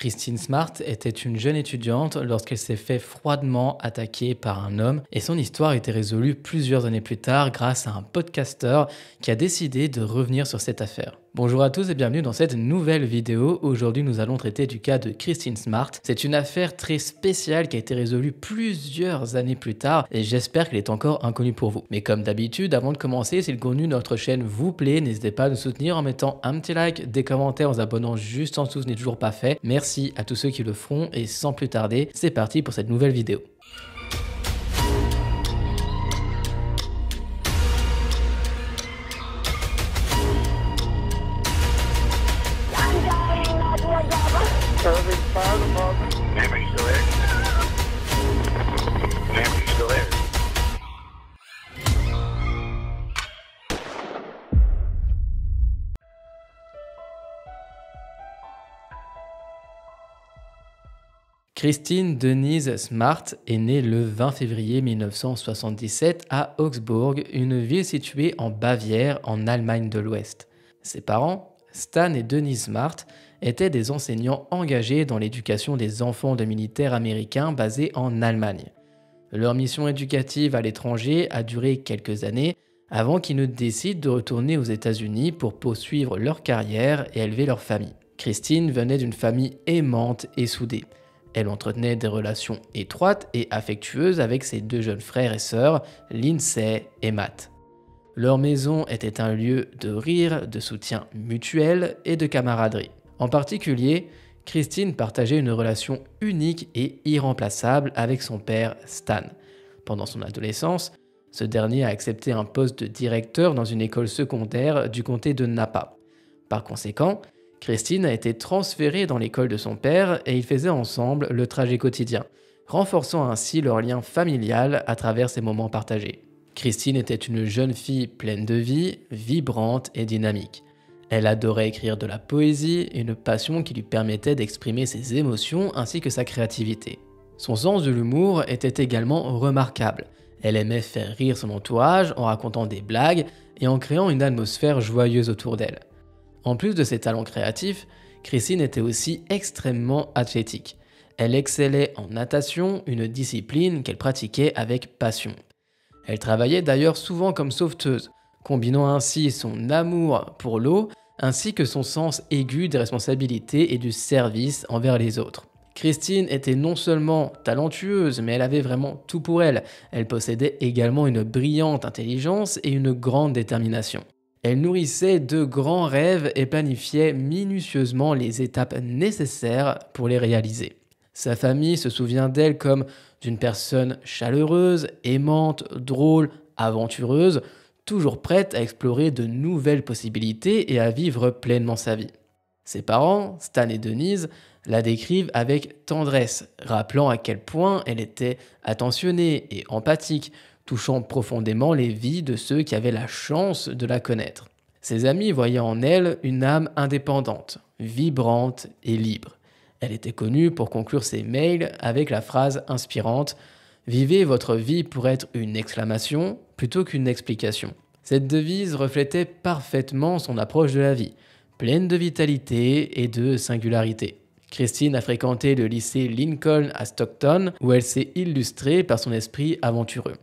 Christine Smart était une jeune étudiante lorsqu'elle s'est fait froidement attaquer par un homme et son histoire a été résolue plusieurs années plus tard grâce à un podcasteur qui a décidé de revenir sur cette affaire. Bonjour à tous et bienvenue dans cette nouvelle vidéo. Aujourd'hui, nous allons traiter du cas de Christine Smart. C'est une affaire très spéciale qui a été résolue plusieurs années plus tard et j'espère qu'elle est encore inconnue pour vous. Mais comme d'habitude, avant de commencer, si le contenu de notre chaîne vous plaît, n'hésitez pas à nous soutenir en mettant un petit like, des commentaires, en vous abonnant juste en dessous, ce n'est toujours pas fait. Merci à tous ceux qui le feront et sans plus tarder, c'est parti pour cette nouvelle vidéo. Christine Denise Smart est née le 20 février 1977 à Augsburg, une ville située en Bavière, en Allemagne de l'Ouest. Ses parents, Stan et Denise Smart, étaient des enseignants engagés dans l'éducation des enfants de militaires américains basés en Allemagne. Leur mission éducative à l'étranger a duré quelques années avant qu'ils ne décident de retourner aux États-Unis pour poursuivre leur carrière et élever leur famille. Christine venait d'une famille aimante et soudée. Elle entretenait des relations étroites et affectueuses avec ses deux jeunes frères et sœurs, Lindsay et Matt. Leur maison était un lieu de rire, de soutien mutuel et de camaraderie. En particulier, Christine partageait une relation unique et irremplaçable avec son père Stan. Pendant son adolescence, ce dernier a accepté un poste de directeur dans une école secondaire du comté de Napa. Par conséquent, Christine a été transférée dans l'école de son père et ils faisaient ensemble le trajet quotidien, renforçant ainsi leur lien familial à travers ces moments partagés. Christine était une jeune fille pleine de vie, vibrante et dynamique. Elle adorait écrire de la poésie, une passion qui lui permettait d'exprimer ses émotions ainsi que sa créativité. Son sens de l'humour était également remarquable. Elle aimait faire rire son entourage en racontant des blagues et en créant une atmosphère joyeuse autour d'elle. En plus de ses talents créatifs, Christine était aussi extrêmement athlétique. Elle excellait en natation, une discipline qu'elle pratiquait avec passion. Elle travaillait d'ailleurs souvent comme sauveteuse, combinant ainsi son amour pour l'eau ainsi que son sens aigu des responsabilités et du service envers les autres. Christine était non seulement talentueuse, mais elle avait vraiment tout pour elle. Elle possédait également une brillante intelligence et une grande détermination. Elle nourrissait de grands rêves et planifiait minutieusement les étapes nécessaires pour les réaliser. Sa famille se souvient d'elle comme d'une personne chaleureuse, aimante, drôle, aventureuse, toujours prête à explorer de nouvelles possibilités et à vivre pleinement sa vie. Ses parents, Stan et Denise, la décrivent avec tendresse, rappelant à quel point elle était attentionnée et empathique, touchant profondément les vies de ceux qui avaient la chance de la connaître. Ses amis voyaient en elle une âme indépendante, vibrante et libre. Elle était connue pour conclure ses mails avec la phrase inspirante « Vivez votre vie pour être une exclamation plutôt qu'une explication ». Cette devise reflétait parfaitement son approche de la vie, pleine de vitalité et de singularité. Christine a fréquenté le lycée Lincoln à Stockton où elle s'est illustrée par son esprit aventureux.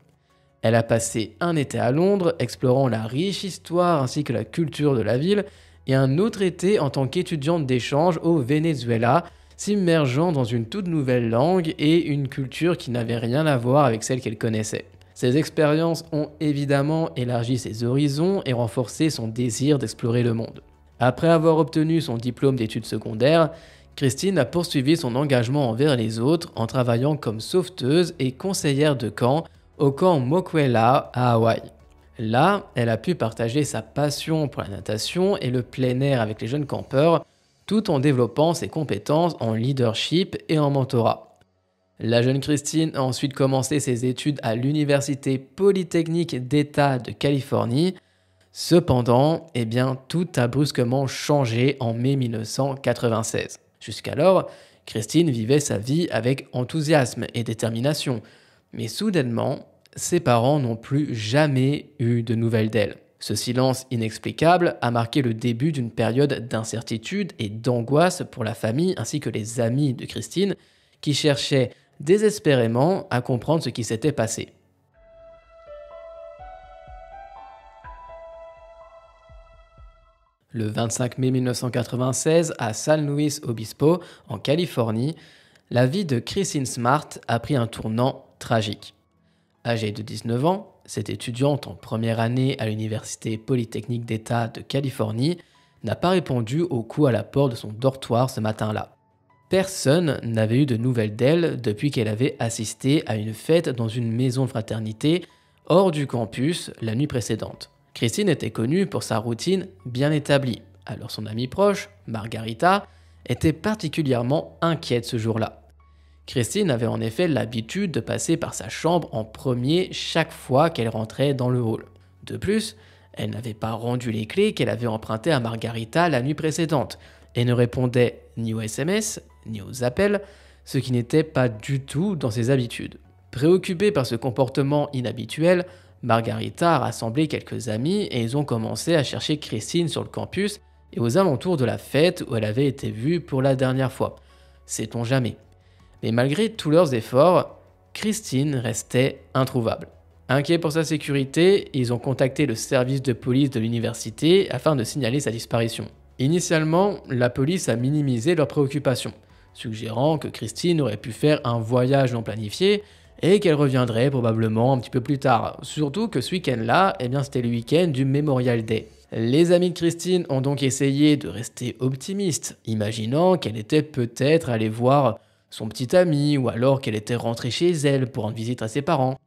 Elle a passé un été à Londres, explorant la riche histoire ainsi que la culture de la ville, et un autre été en tant qu'étudiante d'échange au Venezuela, s'immergeant dans une toute nouvelle langue et une culture qui n'avait rien à voir avec celle qu'elle connaissait. Ces expériences ont évidemment élargi ses horizons et renforcé son désir d'explorer le monde. Après avoir obtenu son diplôme d'études secondaires, Christine a poursuivi son engagement envers les autres en travaillant comme sauveteuse et conseillère de camp au camp Mokwela à Hawaï. Là, elle a pu partager sa passion pour la natation et le plein air avec les jeunes campeurs, tout en développant ses compétences en leadership et en mentorat. La jeune Christine a ensuite commencé ses études à l'Université Polytechnique d'État de Californie. Cependant, tout a brusquement changé en mai 1996. Jusqu'alors, Christine vivait sa vie avec enthousiasme et détermination, mais soudainement, ses parents n'ont plus jamais eu de nouvelles d'elle. Ce silence inexplicable a marqué le début d'une période d'incertitude et d'angoisse pour la famille ainsi que les amis de Christine qui cherchaient désespérément à comprendre ce qui s'était passé. Le 25 mai 1996, à San Luis Obispo, en Californie, la vie de Christine Smart a pris un tournant tragique. Âgée de 19 ans, cette étudiante en première année à l'Université Polytechnique d'État de Californie n'a pas répondu au coup à la porte de son dortoir ce matin-là. Personne n'avait eu de nouvelles d'elle depuis qu'elle avait assisté à une fête dans une maison de fraternité hors du campus la nuit précédente. Christine était connue pour sa routine bien établie, alors son amie proche, Margarita, était particulièrement inquiète ce jour-là. Christine avait en effet l'habitude de passer par sa chambre en premier chaque fois qu'elle rentrait dans le hall. De plus, elle n'avait pas rendu les clés qu'elle avait empruntées à Margarita la nuit précédente et ne répondait ni aux SMS ni aux appels, ce qui n'était pas du tout dans ses habitudes. Préoccupée par ce comportement inhabituel, Margarita a rassemblé quelques amis et ils ont commencé à chercher Christine sur le campus et aux alentours de la fête où elle avait été vue pour la dernière fois. Sait-on jamais. Mais malgré tous leurs efforts, Christine restait introuvable. Inquiets pour sa sécurité, ils ont contacté le service de police de l'université afin de signaler sa disparition. Initialement, la police a minimisé leurs préoccupations, suggérant que Christine aurait pu faire un voyage non planifié et qu'elle reviendrait probablement un petit peu plus tard. Surtout que ce week-end-là, c'était le week-end du Memorial Day. Les amis de Christine ont donc essayé de rester optimistes, imaginant qu'elle était peut-être allée voir son petit ami ou alors qu'elle était rentrée chez elle pour rendre visite à ses parents.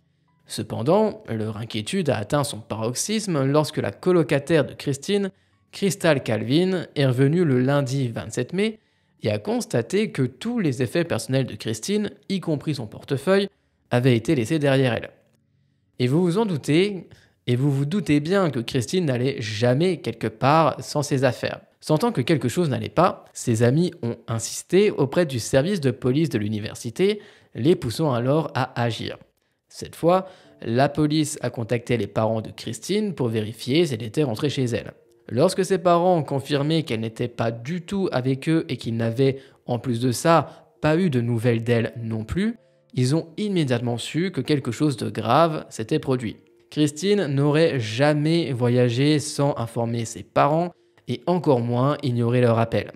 Cependant, leur inquiétude a atteint son paroxysme lorsque la colocataire de Christine, Crystal Calvin, est revenue le lundi 27 mai et a constaté que tous les effets personnels de Christine, y compris son portefeuille, avaient été laissés derrière elle. Et vous vous en doutez, et vous vous doutez bien que Christine n'allait jamais quelque part sans ses affaires. Sentant que quelque chose n'allait pas, ses amis ont insisté auprès du service de police de l'université, les poussant alors à agir. Cette fois, la police a contacté les parents de Christine pour vérifier si elle était rentrée chez elle. Lorsque ses parents ont confirmé qu'elle n'était pas du tout avec eux et qu'ils n'avaient, en plus de ça, pas eu de nouvelles d'elle non plus, ils ont immédiatement su que quelque chose de grave s'était produit. Christine n'aurait jamais voyagé sans informer ses parents et encore moins ignorer leur appel.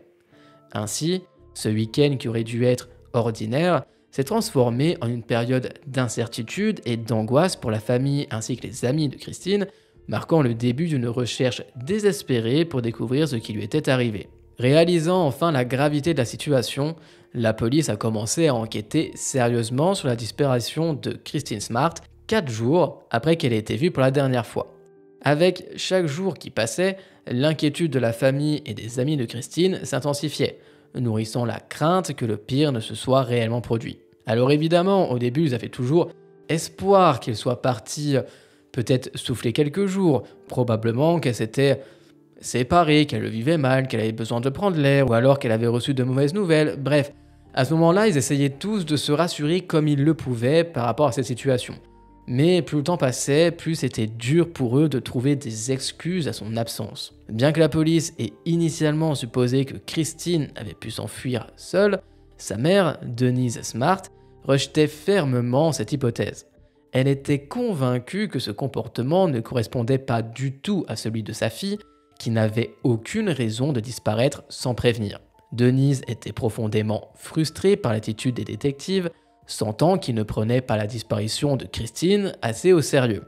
Ainsi, ce week-end qui aurait dû être ordinaire s'est transformé en une période d'incertitude et d'angoisse pour la famille ainsi que les amis de Christine, marquant le début d'une recherche désespérée pour découvrir ce qui lui était arrivé. Réalisant enfin la gravité de la situation, la police a commencé à enquêter sérieusement sur la disparition de Christine Smart 4 jours après qu'elle ait été vue pour la dernière fois. Avec chaque jour qui passait, l'inquiétude de la famille et des amis de Christine s'intensifiait, nourrissant la crainte que le pire ne se soit réellement produit. Alors évidemment, au début, ils avaient toujours espoir qu'elle soit partie peut-être souffler quelques jours, probablement qu'elle s'était séparée, qu'elle le vivait mal, qu'elle avait besoin de prendre l'air, ou alors qu'elle avait reçu de mauvaises nouvelles. Bref, à ce moment-là, ils essayaient tous de se rassurer comme ils le pouvaient par rapport à cette situation. Mais plus le temps passait, plus c'était dur pour eux de trouver des excuses à son absence. Bien que la police ait initialement supposé que Christine avait pu s'enfuir seule, sa mère, Denise Smart, rejetait fermement cette hypothèse. Elle était convaincue que ce comportement ne correspondait pas du tout à celui de sa fille, qui n'avait aucune raison de disparaître sans prévenir. Denise était profondément frustrée par l'attitude des détectives, sentant qu'ils ne prenaient pas la disparition de Christine assez au sérieux.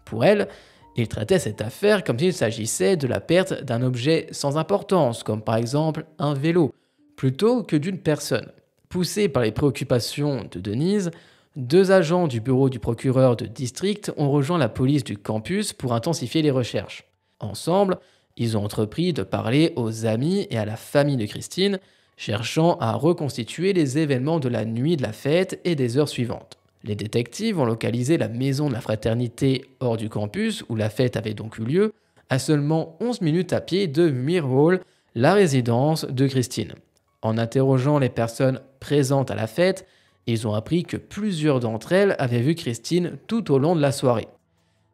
Pour elle, ils traitaient cette affaire comme s'il s'agissait de la perte d'un objet sans importance, comme par exemple un vélo, plutôt que d'une personne. Poussés par les préoccupations de Denise, 2 agents du bureau du procureur de district ont rejoint la police du campus pour intensifier les recherches. Ensemble, ils ont entrepris de parler aux amis et à la famille de Christine, cherchant à reconstituer les événements de la nuit de la fête et des heures suivantes. Les détectives ont localisé la maison de la fraternité hors du campus, où la fête avait donc eu lieu, à seulement 11 minutes à pied de Muir Hall, la résidence de Christine. En interrogeant les personnes présentes à la fête, ils ont appris que plusieurs d'entre elles avaient vu Christine tout au long de la soirée.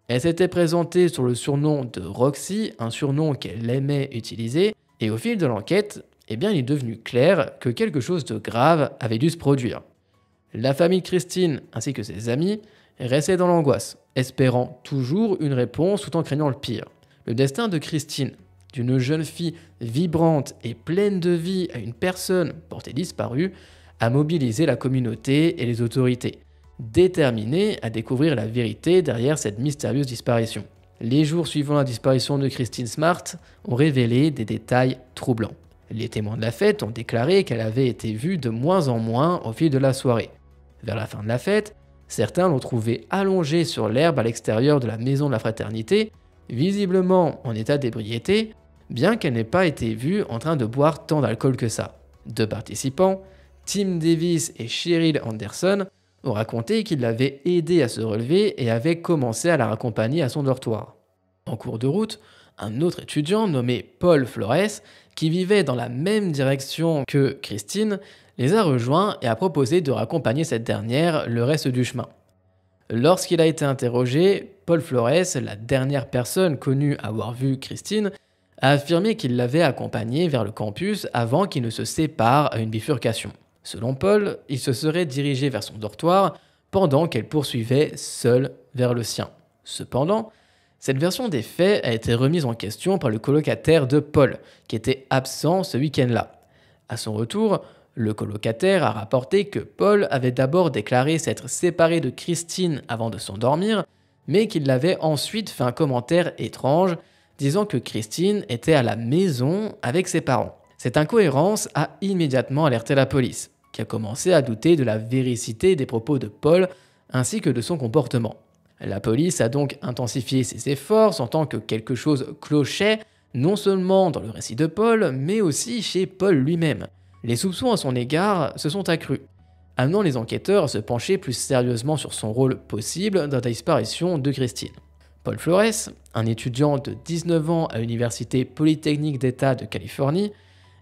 Elle s'était présentée sous le surnom de Roxy, un surnom qu'elle aimait utiliser, et au fil de l'enquête, il est devenu clair que quelque chose de grave avait dû se produire. La famille de Christine ainsi que ses amis restaient dans l'angoisse, espérant toujours une réponse tout en craignant le pire. Le destin de Christine, d'une jeune fille vibrante et pleine de vie à une personne portée disparue, a mobilisé la communauté et les autorités, déterminées à découvrir la vérité derrière cette mystérieuse disparition. Les jours suivant la disparition de Christine Smart ont révélé des détails troublants. Les témoins de la fête ont déclaré qu'elle avait été vue de moins en moins au fil de la soirée. Vers la fin de la fête, certains l'ont trouvée allongée sur l'herbe à l'extérieur de la maison de la fraternité, visiblement en état d'ébriété, bien qu'elle n'ait pas été vue en train de boire tant d'alcool que ça. Deux participants, Tim Davis et Cheryl Anderson, ont raconté qu'ils l'avaient aidée à se relever et avaient commencé à la raccompagner à son dortoir. En cours de route, un autre étudiant nommé Paul Flores, qui vivait dans la même direction que Christine, les a rejoints et a proposé de raccompagner cette dernière le reste du chemin. Lorsqu'il a été interrogé, Paul Flores, la dernière personne connue à avoir vu Christine, a affirmé qu'il l'avait accompagnée vers le campus avant qu'ils ne se séparent à une bifurcation. Selon Paul, il se serait dirigé vers son dortoir pendant qu'elle poursuivait seule vers le sien. Cependant, cette version des faits a été remise en question par le colocataire de Paul, qui était absent ce week-end-là. À son retour, le colocataire a rapporté que Paul avait d'abord déclaré s'être séparé de Christine avant de s'endormir, mais qu'il avait ensuite fait un commentaire étrange, disant que Christine était à la maison avec ses parents. Cette incohérence a immédiatement alerté la police, qui a commencé à douter de la véracité des propos de Paul ainsi que de son comportement. La police a donc intensifié ses efforts, sentant que quelque chose clochait, non seulement dans le récit de Paul, mais aussi chez Paul lui-même. Les soupçons à son égard se sont accrus, amenant les enquêteurs à se pencher plus sérieusement sur son rôle possible dans la disparition de Christine. Paul Flores, un étudiant de 19 ans à l'Université Polytechnique d'État de Californie,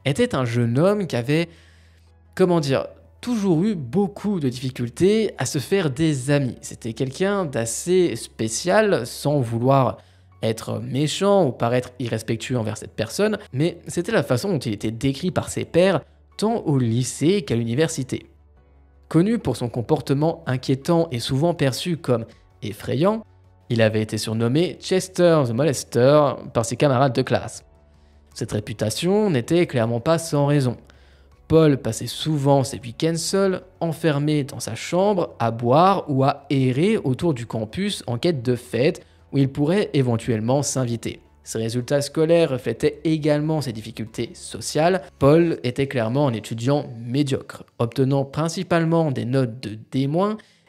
était un jeune homme qui avait, toujours eu beaucoup de difficultés à se faire des amis. C'était quelqu'un d'assez spécial, sans vouloir être méchant ou paraître irrespectueux envers cette personne, mais c'était la façon dont il était décrit par ses pairs, tant au lycée qu'à l'université. Connu pour son comportement inquiétant et souvent perçu comme effrayant, il avait été surnommé Chester the Molester par ses camarades de classe. Cette réputation n'était clairement pas sans raison. Paul passait souvent ses week-ends seul, enfermé dans sa chambre, à boire ou à errer autour du campus en quête de fêtes où il pourrait éventuellement s'inviter. Ses résultats scolaires reflétaient également ses difficultés sociales. Paul était clairement un étudiant médiocre, obtenant principalement des notes de D-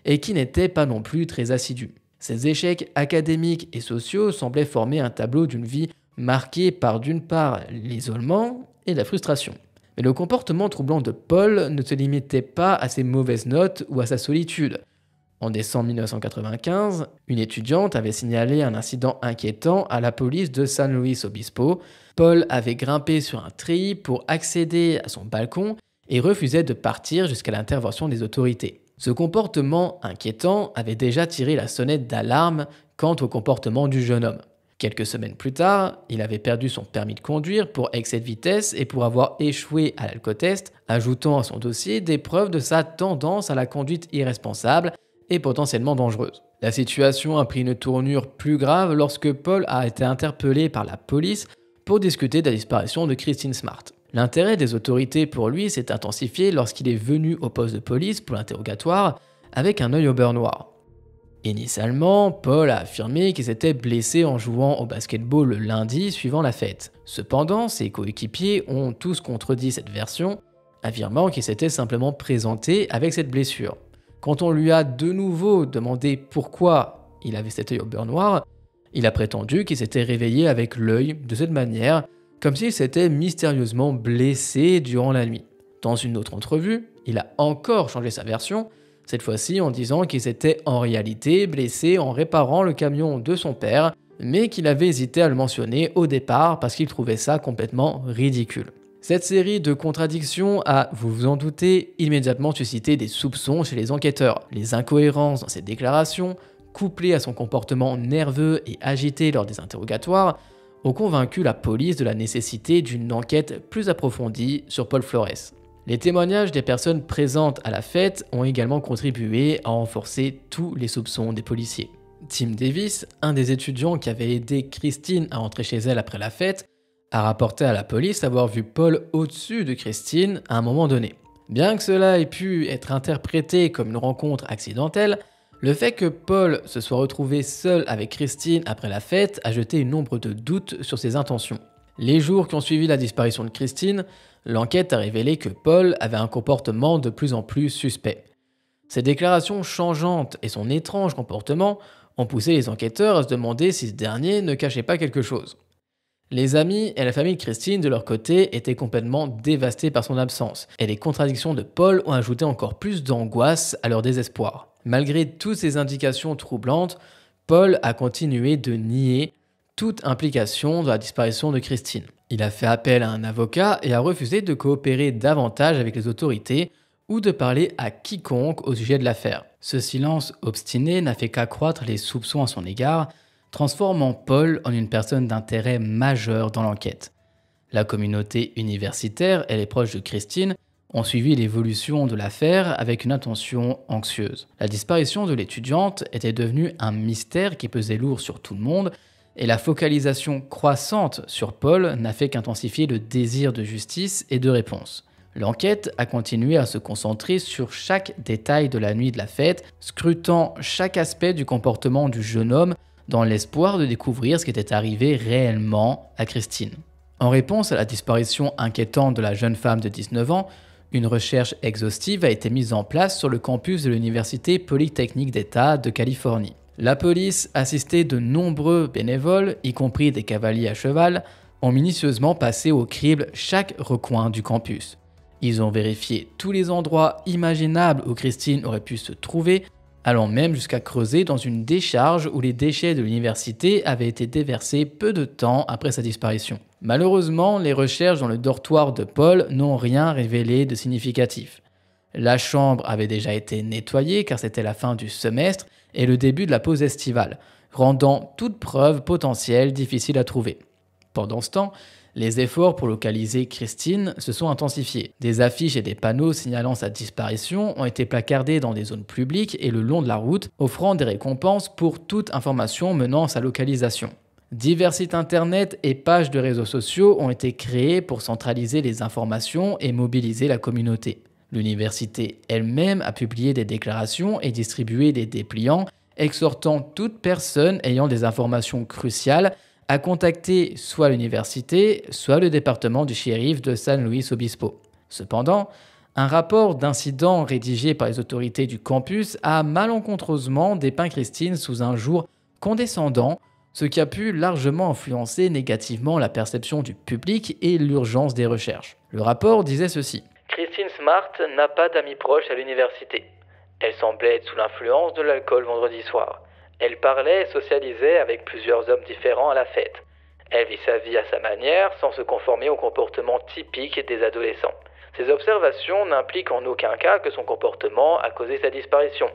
et qui n'était pas non plus très assidu. Ses échecs académiques et sociaux semblaient former un tableau d'une vie marquée par d'une part l'isolement et la frustration. Mais le comportement troublant de Paul ne se limitait pas à ses mauvaises notes ou à sa solitude. En décembre 1995, une étudiante avait signalé un incident inquiétant à la police de San Luis Obispo. Paul avait grimpé sur un treillis pour accéder à son balcon et refusait de partir jusqu'à l'intervention des autorités. Ce comportement inquiétant avait déjà tiré la sonnette d'alarme quant au comportement du jeune homme. Quelques semaines plus tard, il avait perdu son permis de conduire pour excès de vitesse et pour avoir échoué à l'alcotest, ajoutant à son dossier des preuves de sa tendance à la conduite irresponsable et potentiellement dangereuse. La situation a pris une tournure plus grave lorsque Paul a été interpellé par la police pour discuter de la disparition de Christine Smart. L'intérêt des autorités pour lui s'est intensifié lorsqu'il est venu au poste de police pour l'interrogatoire avec un œil au beurre noir. Initialement, Paul a affirmé qu'il s'était blessé en jouant au basketball le lundi suivant la fête. Cependant, ses coéquipiers ont tous contredit cette version, affirmant qu'il s'était simplement présenté avec cette blessure. Quand on lui a de nouveau demandé pourquoi il avait cet œil au beurre noir, il a prétendu qu'il s'était réveillé avec l'œil de cette manière, comme s'il s'était mystérieusement blessé durant la nuit. Dans une autre entrevue, il a encore changé sa version, cette fois-ci en disant qu'il s'était en réalité blessé en réparant le camion de son père, mais qu'il avait hésité à le mentionner au départ parce qu'il trouvait ça complètement ridicule. Cette série de contradictions a, vous vous en doutez, immédiatement suscité des soupçons chez les enquêteurs. Les incohérences dans ses déclarations, couplé à son comportement nerveux et agité lors des interrogatoires, ont convaincu la police de la nécessité d'une enquête plus approfondie sur Paul Flores. Les témoignages des personnes présentes à la fête ont également contribué à renforcer tous les soupçons des policiers. Tim Davis, un des étudiants qui avait aidé Christine à rentrer chez elle après la fête, a rapporté à la police avoir vu Paul au-dessus de Christine à un moment donné. Bien que cela ait pu être interprété comme une rencontre accidentelle, le fait que Paul se soit retrouvé seul avec Christine après la fête a jeté une ombre de doute sur ses intentions. Les jours qui ont suivi la disparition de Christine, l'enquête a révélé que Paul avait un comportement de plus en plus suspect. Ses déclarations changeantes et son étrange comportement ont poussé les enquêteurs à se demander si ce dernier ne cachait pas quelque chose. Les amis et la famille de Christine, de leur côté, étaient complètement dévastés par son absence, et les contradictions de Paul ont ajouté encore plus d'angoisse à leur désespoir. Malgré toutes ces indications troublantes, Paul a continué de nier toute implication dans la disparition de Christine. Il a fait appel à un avocat et a refusé de coopérer davantage avec les autorités ou de parler à quiconque au sujet de l'affaire. Ce silence obstiné n'a fait qu'accroître les soupçons à son égard, transformant Paul en une personne d'intérêt majeur dans l'enquête. La communauté universitaire et les proches de Christine ont suivi l'évolution de l'affaire avec une attention anxieuse. La disparition de l'étudiante était devenue un mystère qui pesait lourd sur tout le monde, et la focalisation croissante sur Paul n'a fait qu'intensifier le désir de justice et de réponse. L'enquête a continué à se concentrer sur chaque détail de la nuit de la fête, scrutant chaque aspect du comportement du jeune homme dans l'espoir de découvrir ce qui était arrivé réellement à Christine. En réponse à la disparition inquiétante de la jeune femme de 19 ans, une recherche exhaustive a été mise en place sur le campus de l'Université Polytechnique d'État de Californie. La police, assistée de nombreux bénévoles, y compris des cavaliers à cheval, ont minutieusement passé au crible chaque recoin du campus. Ils ont vérifié tous les endroits imaginables où Christine aurait pu se trouver, allant même jusqu'à creuser dans une décharge où les déchets de l'université avaient été déversés peu de temps après sa disparition. Malheureusement, les recherches dans le dortoir de Paul n'ont rien révélé de significatif. La chambre avait déjà été nettoyée car c'était la fin du semestre et le début de la pause estivale, rendant toute preuve potentielle difficile à trouver. Pendant ce temps, les efforts pour localiser Christine se sont intensifiés. Des affiches et des panneaux signalant sa disparition ont été placardés dans des zones publiques et le long de la route, offrant des récompenses pour toute information menant à sa localisation. Divers sites internet et pages de réseaux sociaux ont été créés pour centraliser les informations et mobiliser la communauté. L'université elle-même a publié des déclarations et distribué des dépliants exhortant toute personne ayant des informations cruciales à contacter soit l'université, soit le département du shérif de San Luis Obispo. Cependant, un rapport d'incident rédigé par les autorités du campus a malencontreusement dépeint Christine sous un jour condescendant, ce qui a pu largement influencer négativement la perception du public et l'urgence des recherches. Le rapport disait ceci. Christine Smart n'a pas d'amis proches à l'université. Elle semblait être sous l'influence de l'alcool vendredi soir. Elle parlait et socialisait avec plusieurs hommes différents à la fête. Elle vit sa vie à sa manière, sans se conformer au comportement typique des adolescents. Ces observations n'impliquent en aucun cas que son comportement a causé sa disparition,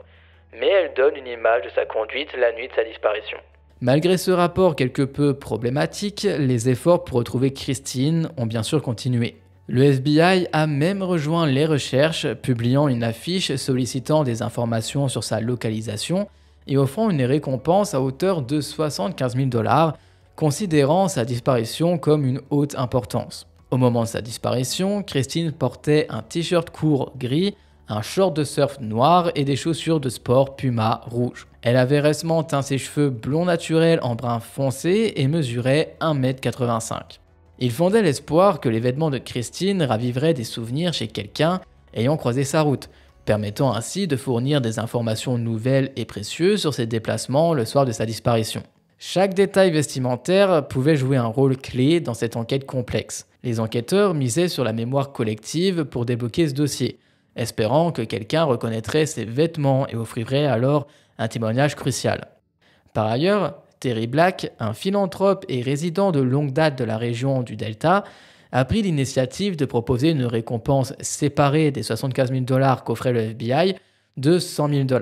mais elles donnent une image de sa conduite la nuit de sa disparition. Malgré ce rapport quelque peu problématique, les efforts pour retrouver Christine ont bien sûr continué. Le FBI a même rejoint les recherches, publiant une affiche sollicitant des informations sur sa localisation et offrant une récompense à hauteur de 75 000 $, considérant sa disparition comme une haute importance. Au moment de sa disparition, Christine portait un t-shirt court gris, un short de surf noir et des chaussures de sport Puma rouge. Elle avait récemment teint ses cheveux blond naturel en brun foncé et mesurait 1,85 m. Il fondait l'espoir que les vêtements de Christine raviveraient des souvenirs chez quelqu'un ayant croisé sa route, permettant ainsi de fournir des informations nouvelles et précieuses sur ses déplacements le soir de sa disparition. Chaque détail vestimentaire pouvait jouer un rôle clé dans cette enquête complexe. Les enquêteurs misaient sur la mémoire collective pour débloquer ce dossier, espérant que quelqu'un reconnaîtrait ses vêtements et offrirait alors un témoignage crucial. Par ailleurs, Terry Black, un philanthrope et résident de longue date de la région du Delta, a pris l'initiative de proposer une récompense séparée des 75 000 $ qu'offrait le FBI de 100 000 $.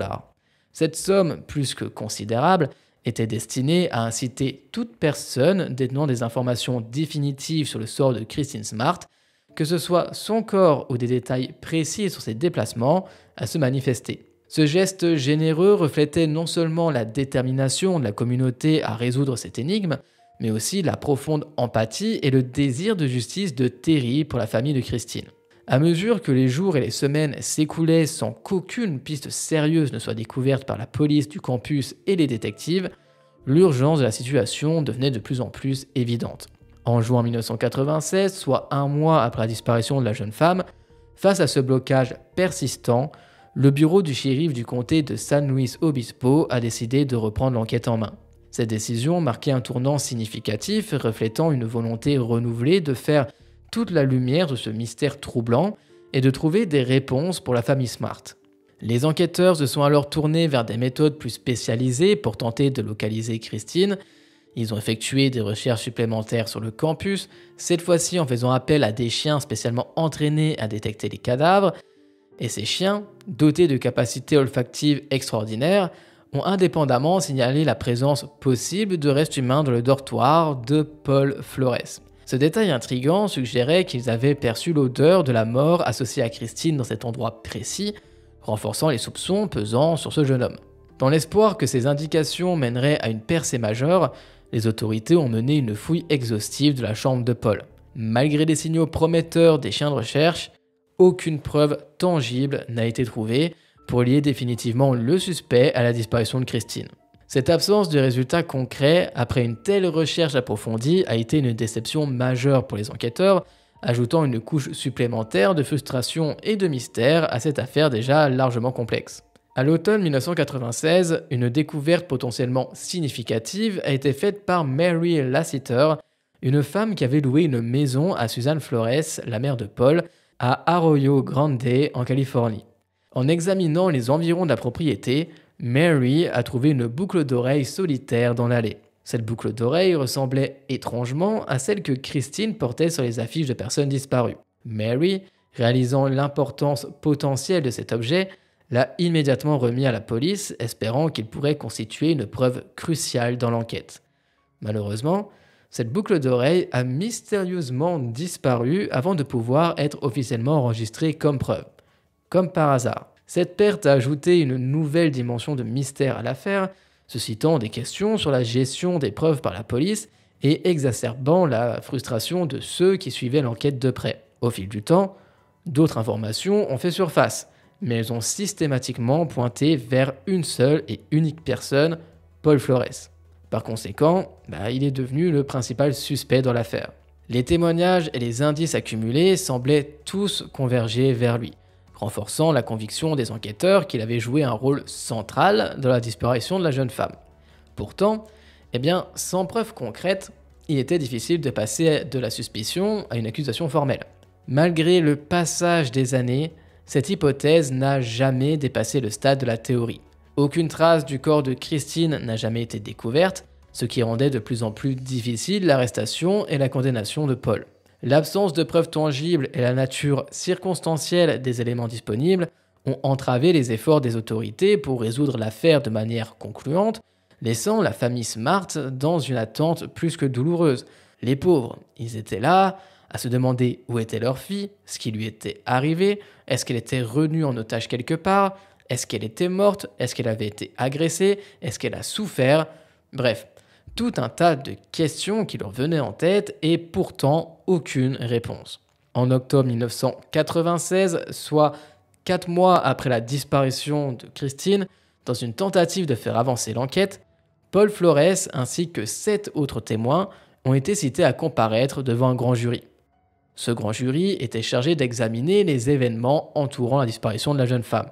Cette somme, plus que considérable, était destinée à inciter toute personne détenant des informations définitives sur le sort de Christine Smart, que ce soit son corps ou des détails précis sur ses déplacements, à se manifester. Ce geste généreux reflétait non seulement la détermination de la communauté à résoudre cette énigme, mais aussi la profonde empathie et le désir de justice de Terry pour la famille de Christine. À mesure que les jours et les semaines s'écoulaient sans qu'aucune piste sérieuse ne soit découverte par la police du campus et les détectives, l'urgence de la situation devenait de plus en plus évidente. En juin 1996, soit un mois après la disparition de la jeune femme, face à ce blocage persistant, le bureau du shérif du comté de San Luis Obispo a décidé de reprendre l'enquête en main. Cette décision marquait un tournant significatif, reflétant une volonté renouvelée de faire toute la lumière sur ce mystère troublant et de trouver des réponses pour la famille Smart. Les enquêteurs se sont alors tournés vers des méthodes plus spécialisées pour tenter de localiser Christine. Ils ont effectué des recherches supplémentaires sur le campus, cette fois-ci en faisant appel à des chiens spécialement entraînés à détecter les cadavres. Et ces chiens, dotés de capacités olfactives extraordinaires, ont indépendamment signalé la présence possible de restes humains dans le dortoir de Paul Flores. Ce détail intriguant suggérait qu'ils avaient perçu l'odeur de la mort associée à Christine dans cet endroit précis, renforçant les soupçons pesant sur ce jeune homme. Dans l'espoir que ces indications mèneraient à une percée majeure, les autorités ont mené une fouille exhaustive de la chambre de Paul. Malgré les signaux prometteurs des chiens de recherche, aucune preuve tangible n'a été trouvée pour lier définitivement le suspect à la disparition de Christine. Cette absence de résultats concrets après une telle recherche approfondie a été une déception majeure pour les enquêteurs, ajoutant une couche supplémentaire de frustration et de mystère à cette affaire déjà largement complexe. À l'automne 1996, une découverte potentiellement significative a été faite par Mary Lassiter, une femme qui avait loué une maison à Suzanne Flores, la mère de Paul, à Arroyo Grande, en Californie. En examinant les environs de la propriété, Mary a trouvé une boucle d'oreille solitaire dans l'allée. Cette boucle d'oreille ressemblait étrangement à celle que Christine portait sur les affiches de personnes disparues. Mary, réalisant l'importance potentielle de cet objet, l'a immédiatement remis à la police, espérant qu'il pourrait constituer une preuve cruciale dans l'enquête. Malheureusement, cette boucle d'oreille a mystérieusement disparu avant de pouvoir être officiellement enregistrée comme preuve. Comme par hasard. Cette perte a ajouté une nouvelle dimension de mystère à l'affaire, suscitant des questions sur la gestion des preuves par la police et exacerbant la frustration de ceux qui suivaient l'enquête de près. Au fil du temps, d'autres informations ont fait surface, mais elles ont systématiquement pointé vers une seule et unique personne, Paul Flores. Par conséquent, il est devenu le principal suspect dans l'affaire. Les témoignages et les indices accumulés semblaient tous converger vers lui, renforçant la conviction des enquêteurs qu'il avait joué un rôle central dans la disparition de la jeune femme. Pourtant, sans preuve concrète, il était difficile de passer de la suspicion à une accusation formelle. Malgré le passage des années, cette hypothèse n'a jamais dépassé le stade de la théorie. Aucune trace du corps de Christine n'a jamais été découverte, ce qui rendait de plus en plus difficile l'arrestation et la condamnation de Paul. L'absence de preuves tangibles et la nature circonstancielle des éléments disponibles ont entravé les efforts des autorités pour résoudre l'affaire de manière concluante, laissant la famille Smart dans une attente plus que douloureuse. Les pauvres, ils étaient là, à se demander où était leur fille, ce qui lui était arrivé, est-ce qu'elle était retenue en otage quelque part, est-ce qu'elle était morte, est-ce qu'elle avait été agressée, est-ce qu'elle a souffert, bref, tout un tas de questions qui leur venaient en tête et pourtant aucune réponse. En octobre 1996, soit 4 mois après la disparition de Christine, dans une tentative de faire avancer l'enquête, Paul Flores ainsi que 7 autres témoins ont été cités à comparaître devant un grand jury. Ce grand jury était chargé d'examiner les événements entourant la disparition de la jeune femme.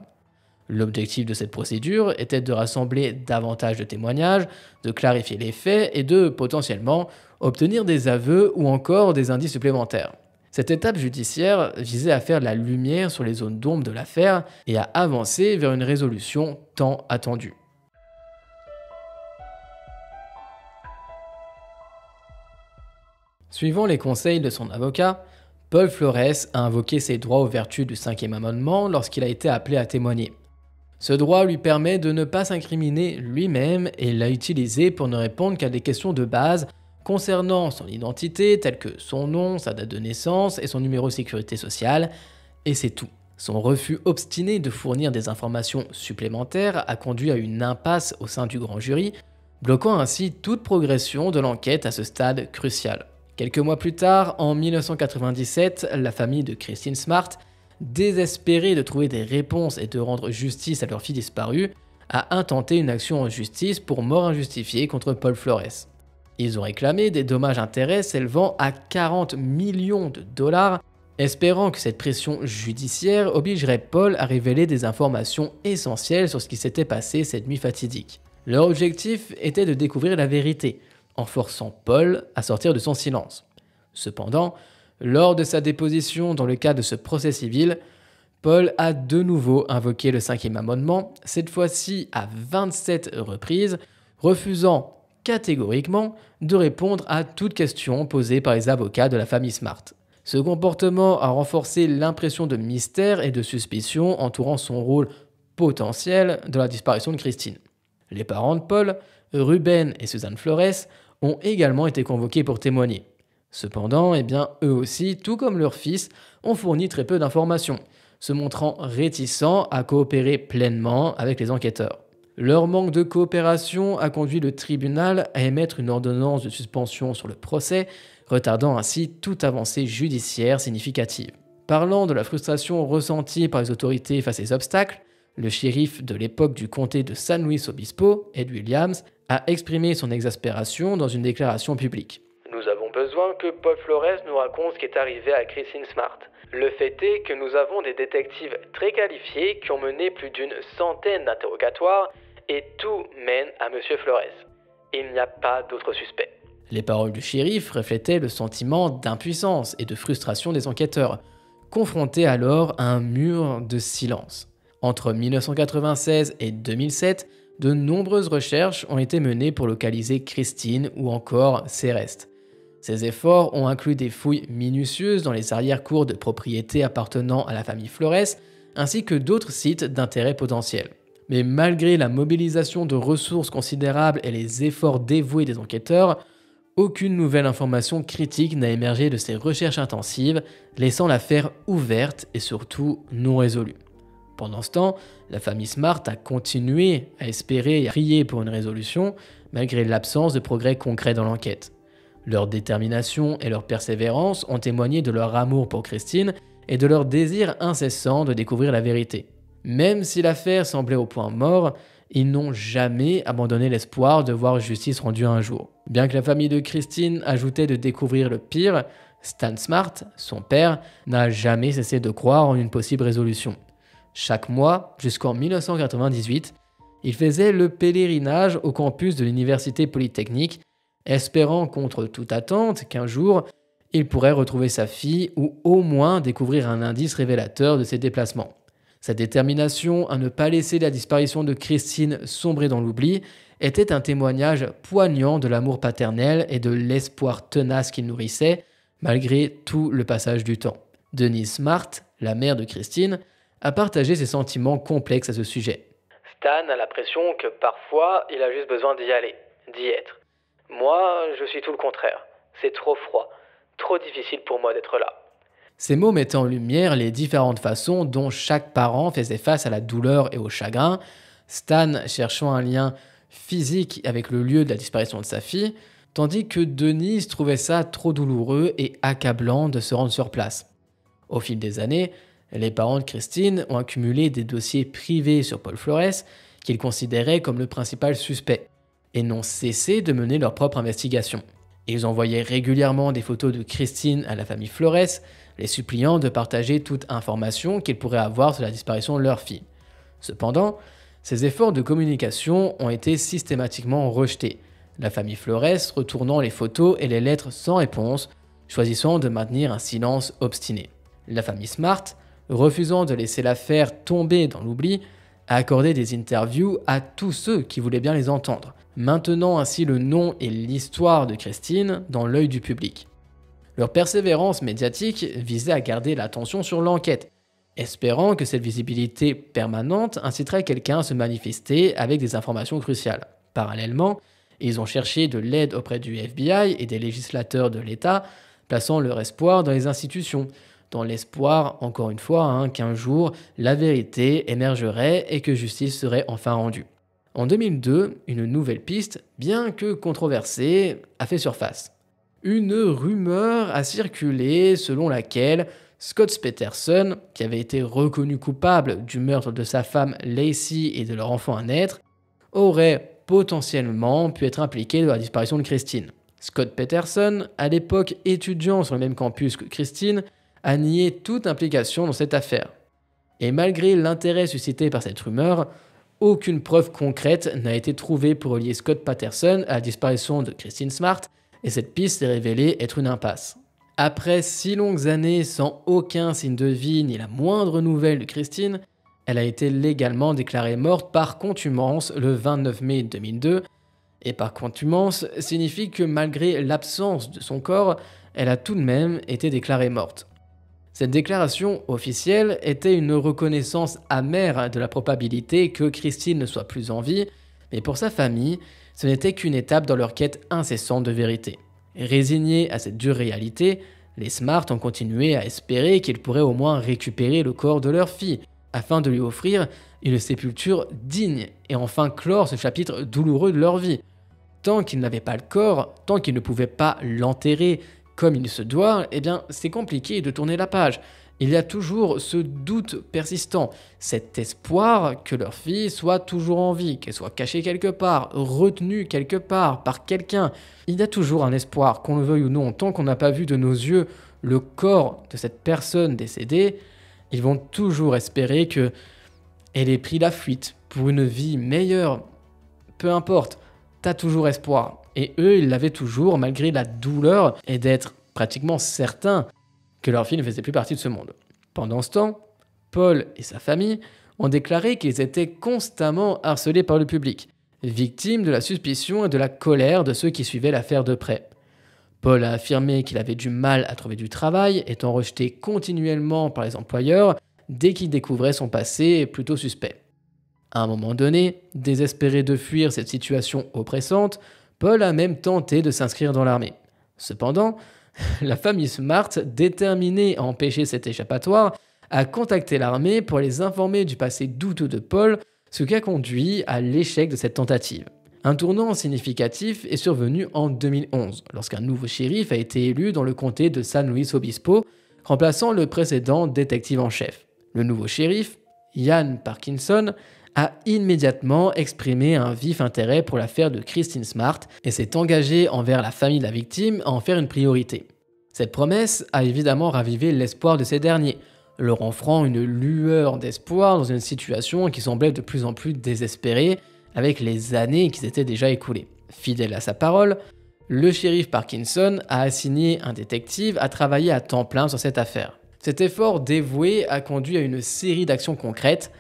L'objectif de cette procédure était de rassembler davantage de témoignages, de clarifier les faits et de, potentiellement, obtenir des aveux ou encore des indices supplémentaires. Cette étape judiciaire visait à faire la lumière sur les zones d'ombre de l'affaire et à avancer vers une résolution tant attendue. Suivant les conseils de son avocat, Paul Flores a invoqué ses droits aux vertus du 5e amendement lorsqu'il a été appelé à témoigner. Ce droit lui permet de ne pas s'incriminer lui-même et l'a utilisé pour ne répondre qu'à des questions de base concernant son identité, telles que son nom, sa date de naissance et son numéro de sécurité sociale, et c'est tout. Son refus obstiné de fournir des informations supplémentaires a conduit à une impasse au sein du grand jury, bloquant ainsi toute progression de l'enquête à ce stade crucial. Quelques mois plus tard, en 1997, la famille de Christine Smart, désespérée de trouver des réponses et de rendre justice à leur fille disparue, a intenté une action en justice pour mort injustifiée contre Paul Flores. Ils ont réclamé des dommages-intérêts s'élevant à 40 millions de dollars, espérant que cette pression judiciaire obligerait Paul à révéler des informations essentielles sur ce qui s'était passé cette nuit fatidique. Leur objectif était de découvrir la vérité, en forçant Paul à sortir de son silence. Cependant, lors de sa déposition dans le cadre de ce procès civil, Paul a de nouveau invoqué le 5e amendement, cette fois-ci à 27 reprises, refusant catégoriquement de répondre à toute question posée par les avocats de la famille Smart. Ce comportement a renforcé l'impression de mystère et de suspicion entourant son rôle potentiel de la disparition de Christine. Les parents de Paul, Ruben et Suzanne Flores, ont également été convoqués pour témoigner. Cependant, eux aussi, tout comme leur fils, ont fourni très peu d'informations, se montrant réticents à coopérer pleinement avec les enquêteurs. Leur manque de coopération a conduit le tribunal à émettre une ordonnance de suspension sur le procès, retardant ainsi toute avancée judiciaire significative. Parlant de la frustration ressentie par les autorités face à ces obstacles, le shérif de l'époque du comté de San Luis Obispo, Ed Williams, a exprimé son exaspération dans une déclaration publique. Nous avons besoin que Paul Flores nous raconte ce qui est arrivé à Christine Smart. Le fait est que nous avons des détectives très qualifiés qui ont mené plus d'une centaine d'interrogatoires et tout mène à M. Flores. Il n'y a pas d'autre suspect. Les paroles du shérif reflétaient le sentiment d'impuissance et de frustration des enquêteurs, confrontés alors à un mur de silence. Entre 1996 et 2007, de nombreuses recherches ont été menées pour localiser Christine ou encore ses restes. Ces efforts ont inclus des fouilles minutieuses dans les arrière-cours de propriétés appartenant à la famille Flores, ainsi que d'autres sites d'intérêt potentiel. Mais malgré la mobilisation de ressources considérables et les efforts dévoués des enquêteurs, aucune nouvelle information critique n'a émergé de ces recherches intensives, laissant l'affaire ouverte et surtout non résolue. Pendant ce temps, la famille Smart a continué à espérer et à prier pour une résolution, malgré l'absence de progrès concrets dans l'enquête. Leur détermination et leur persévérance ont témoigné de leur amour pour Christine et de leur désir incessant de découvrir la vérité. Même si l'affaire semblait au point mort, ils n'ont jamais abandonné l'espoir de voir justice rendue un jour. Bien que la famille de Christine ajoutait de découvrir le pire, Stan Smart, son père, n'a jamais cessé de croire en une possible résolution. Chaque mois, jusqu'en 1998, il faisait le pèlerinage au campus de l'université polytechnique, espérant contre toute attente qu'un jour, il pourrait retrouver sa fille ou au moins découvrir un indice révélateur de ses déplacements. Sa détermination à ne pas laisser la disparition de Christine sombrer dans l'oubli était un témoignage poignant de l'amour paternel et de l'espoir tenace qu'il nourrissait, malgré tout le passage du temps. Denise Smart, la mère de Christine, a partagé ses sentiments complexes à ce sujet. Stan a l'impression que parfois, il a juste besoin d'y aller, d'y être. Moi, je suis tout le contraire. C'est trop froid, trop difficile pour moi d'être là. Ces mots mettaient en lumière les différentes façons dont chaque parent faisait face à la douleur et au chagrin, Stan cherchant un lien physique avec le lieu de la disparition de sa fille, tandis que Denise trouvait ça trop douloureux et accablant de se rendre sur place. Au fil des années, les parents de Christine ont accumulé des dossiers privés sur Paul Flores qu'ils considéraient comme le principal suspect et n'ont cessé de mener leur propre investigation. Ils envoyaient régulièrement des photos de Christine à la famille Flores, les suppliant de partager toute information qu'ils pourraient avoir sur la disparition de leur fille. Cependant, ces efforts de communication ont été systématiquement rejetés, la famille Flores retournant les photos et les lettres sans réponse, choisissant de maintenir un silence obstiné. La famille Smart, refusant de laisser l'affaire tomber dans l'oubli, a accordé des interviews à tous ceux qui voulaient bien les entendre, maintenant ainsi le nom et l'histoire de Christine dans l'œil du public. Leur persévérance médiatique visait à garder l'attention sur l'enquête, espérant que cette visibilité permanente inciterait quelqu'un à se manifester avec des informations cruciales. Parallèlement, ils ont cherché de l'aide auprès du FBI et des législateurs de l'État, plaçant leur espoir dans les institutions, dans l'espoir, encore une fois, qu'un jour, la vérité émergerait et que justice serait enfin rendue. En 2002, une nouvelle piste, bien que controversée, a fait surface. Une rumeur a circulé selon laquelle Scott Peterson, qui avait été reconnu coupable du meurtre de sa femme Lacey et de leur enfant à naître, aurait potentiellement pu être impliqué dans la disparition de Christine. Scott Peterson, à l'époque étudiant sur le même campus que Christine, a nié toute implication dans cette affaire. Et malgré l'intérêt suscité par cette rumeur, aucune preuve concrète n'a été trouvée pour relier Scott Peterson à la disparition de Christine Smart, et cette piste s'est révélée être une impasse. Après 6 longues années sans aucun signe de vie ni la moindre nouvelle de Christine, elle a été légalement déclarée morte par contumace le 29 mai 2002, et par contumace signifie que malgré l'absence de son corps, elle a tout de même été déclarée morte. Cette déclaration officielle était une reconnaissance amère de la probabilité que Christine ne soit plus en vie, mais pour sa famille, ce n'était qu'une étape dans leur quête incessante de vérité. Résignés à cette dure réalité, les Smart ont continué à espérer qu'ils pourraient au moins récupérer le corps de leur fille, afin de lui offrir une sépulture digne et enfin clore ce chapitre douloureux de leur vie. Tant qu'ils n'avaient pas le corps, tant qu'ils ne pouvaient pas l'enterrer comme il se doit, c'est compliqué de tourner la page. Il y a toujours ce doute persistant, cet espoir que leur fille soit toujours en vie, qu'elle soit cachée quelque part, retenue quelque part par quelqu'un. Il y a toujours un espoir, qu'on le veuille ou non, tant qu'on n'a pas vu de nos yeux le corps de cette personne décédée, ils vont toujours espérer qu'elle ait pris la fuite pour une vie meilleure. Peu importe, t'as toujours espoir. Et eux, ils l'avaient toujours, malgré la douleur et d'être pratiquement certains que leur fille ne faisait plus partie de ce monde. Pendant ce temps, Paul et sa famille ont déclaré qu'ils étaient constamment harcelés par le public, victimes de la suspicion et de la colère de ceux qui suivaient l'affaire de près. Paul a affirmé qu'il avait du mal à trouver du travail, étant rejeté continuellement par les employeurs dès qu'il découvrait son passé plutôt suspect. À un moment donné, désespéré de fuir cette situation oppressante, Paul a même tenté de s'inscrire dans l'armée. Cependant, la famille Smart, déterminée à empêcher cet échappatoire, a contacté l'armée pour les informer du passé douteux de Paul, ce qui a conduit à l'échec de cette tentative. Un tournant significatif est survenu en 2011, lorsqu'un nouveau shérif a été élu dans le comté de San Luis Obispo, remplaçant le précédent détective en chef. Le nouveau shérif, Ian Parkinson, a immédiatement exprimé un vif intérêt pour l'affaire de Christine Smart et s'est engagé envers la famille de la victime à en faire une priorité. Cette promesse a évidemment ravivé l'espoir de ces derniers, leur offrant une lueur d'espoir dans une situation qui semblait de plus en plus désespérée avec les années qui s'étaient déjà écoulées. Fidèle à sa parole, le shérif Parkinson a assigné un détective à travailler à temps plein sur cette affaire. Cet effort dévoué a conduit à une série d'actions concrètes.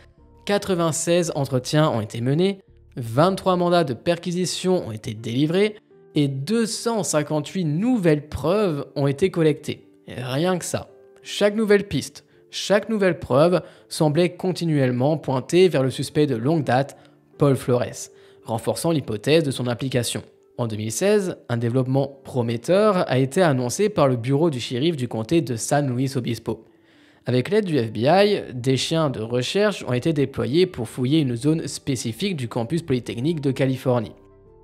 96 entretiens ont été menés, 23 mandats de perquisition ont été délivrés et 258 nouvelles preuves ont été collectées. Et rien que ça. Chaque nouvelle piste, chaque nouvelle preuve semblait continuellement pointer vers le suspect de longue date, Paul Flores, renforçant l'hypothèse de son implication. En 2016, un développement prometteur a été annoncé par le bureau du shérif du comté de San Luis Obispo. Avec l'aide du FBI, des chiens de recherche ont été déployés pour fouiller une zone spécifique du campus polytechnique de Californie.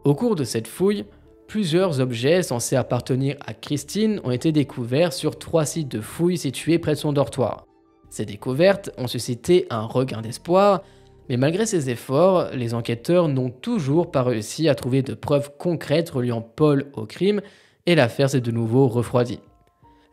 Au cours de cette fouille, plusieurs objets censés appartenir à Christine ont été découverts sur 3 sites de fouilles situés près de son dortoir. Ces découvertes ont suscité un regain d'espoir, mais malgré ces efforts, les enquêteurs n'ont toujours pas réussi à trouver de preuves concrètes reliant Paul au crime et l'affaire s'est de nouveau refroidie.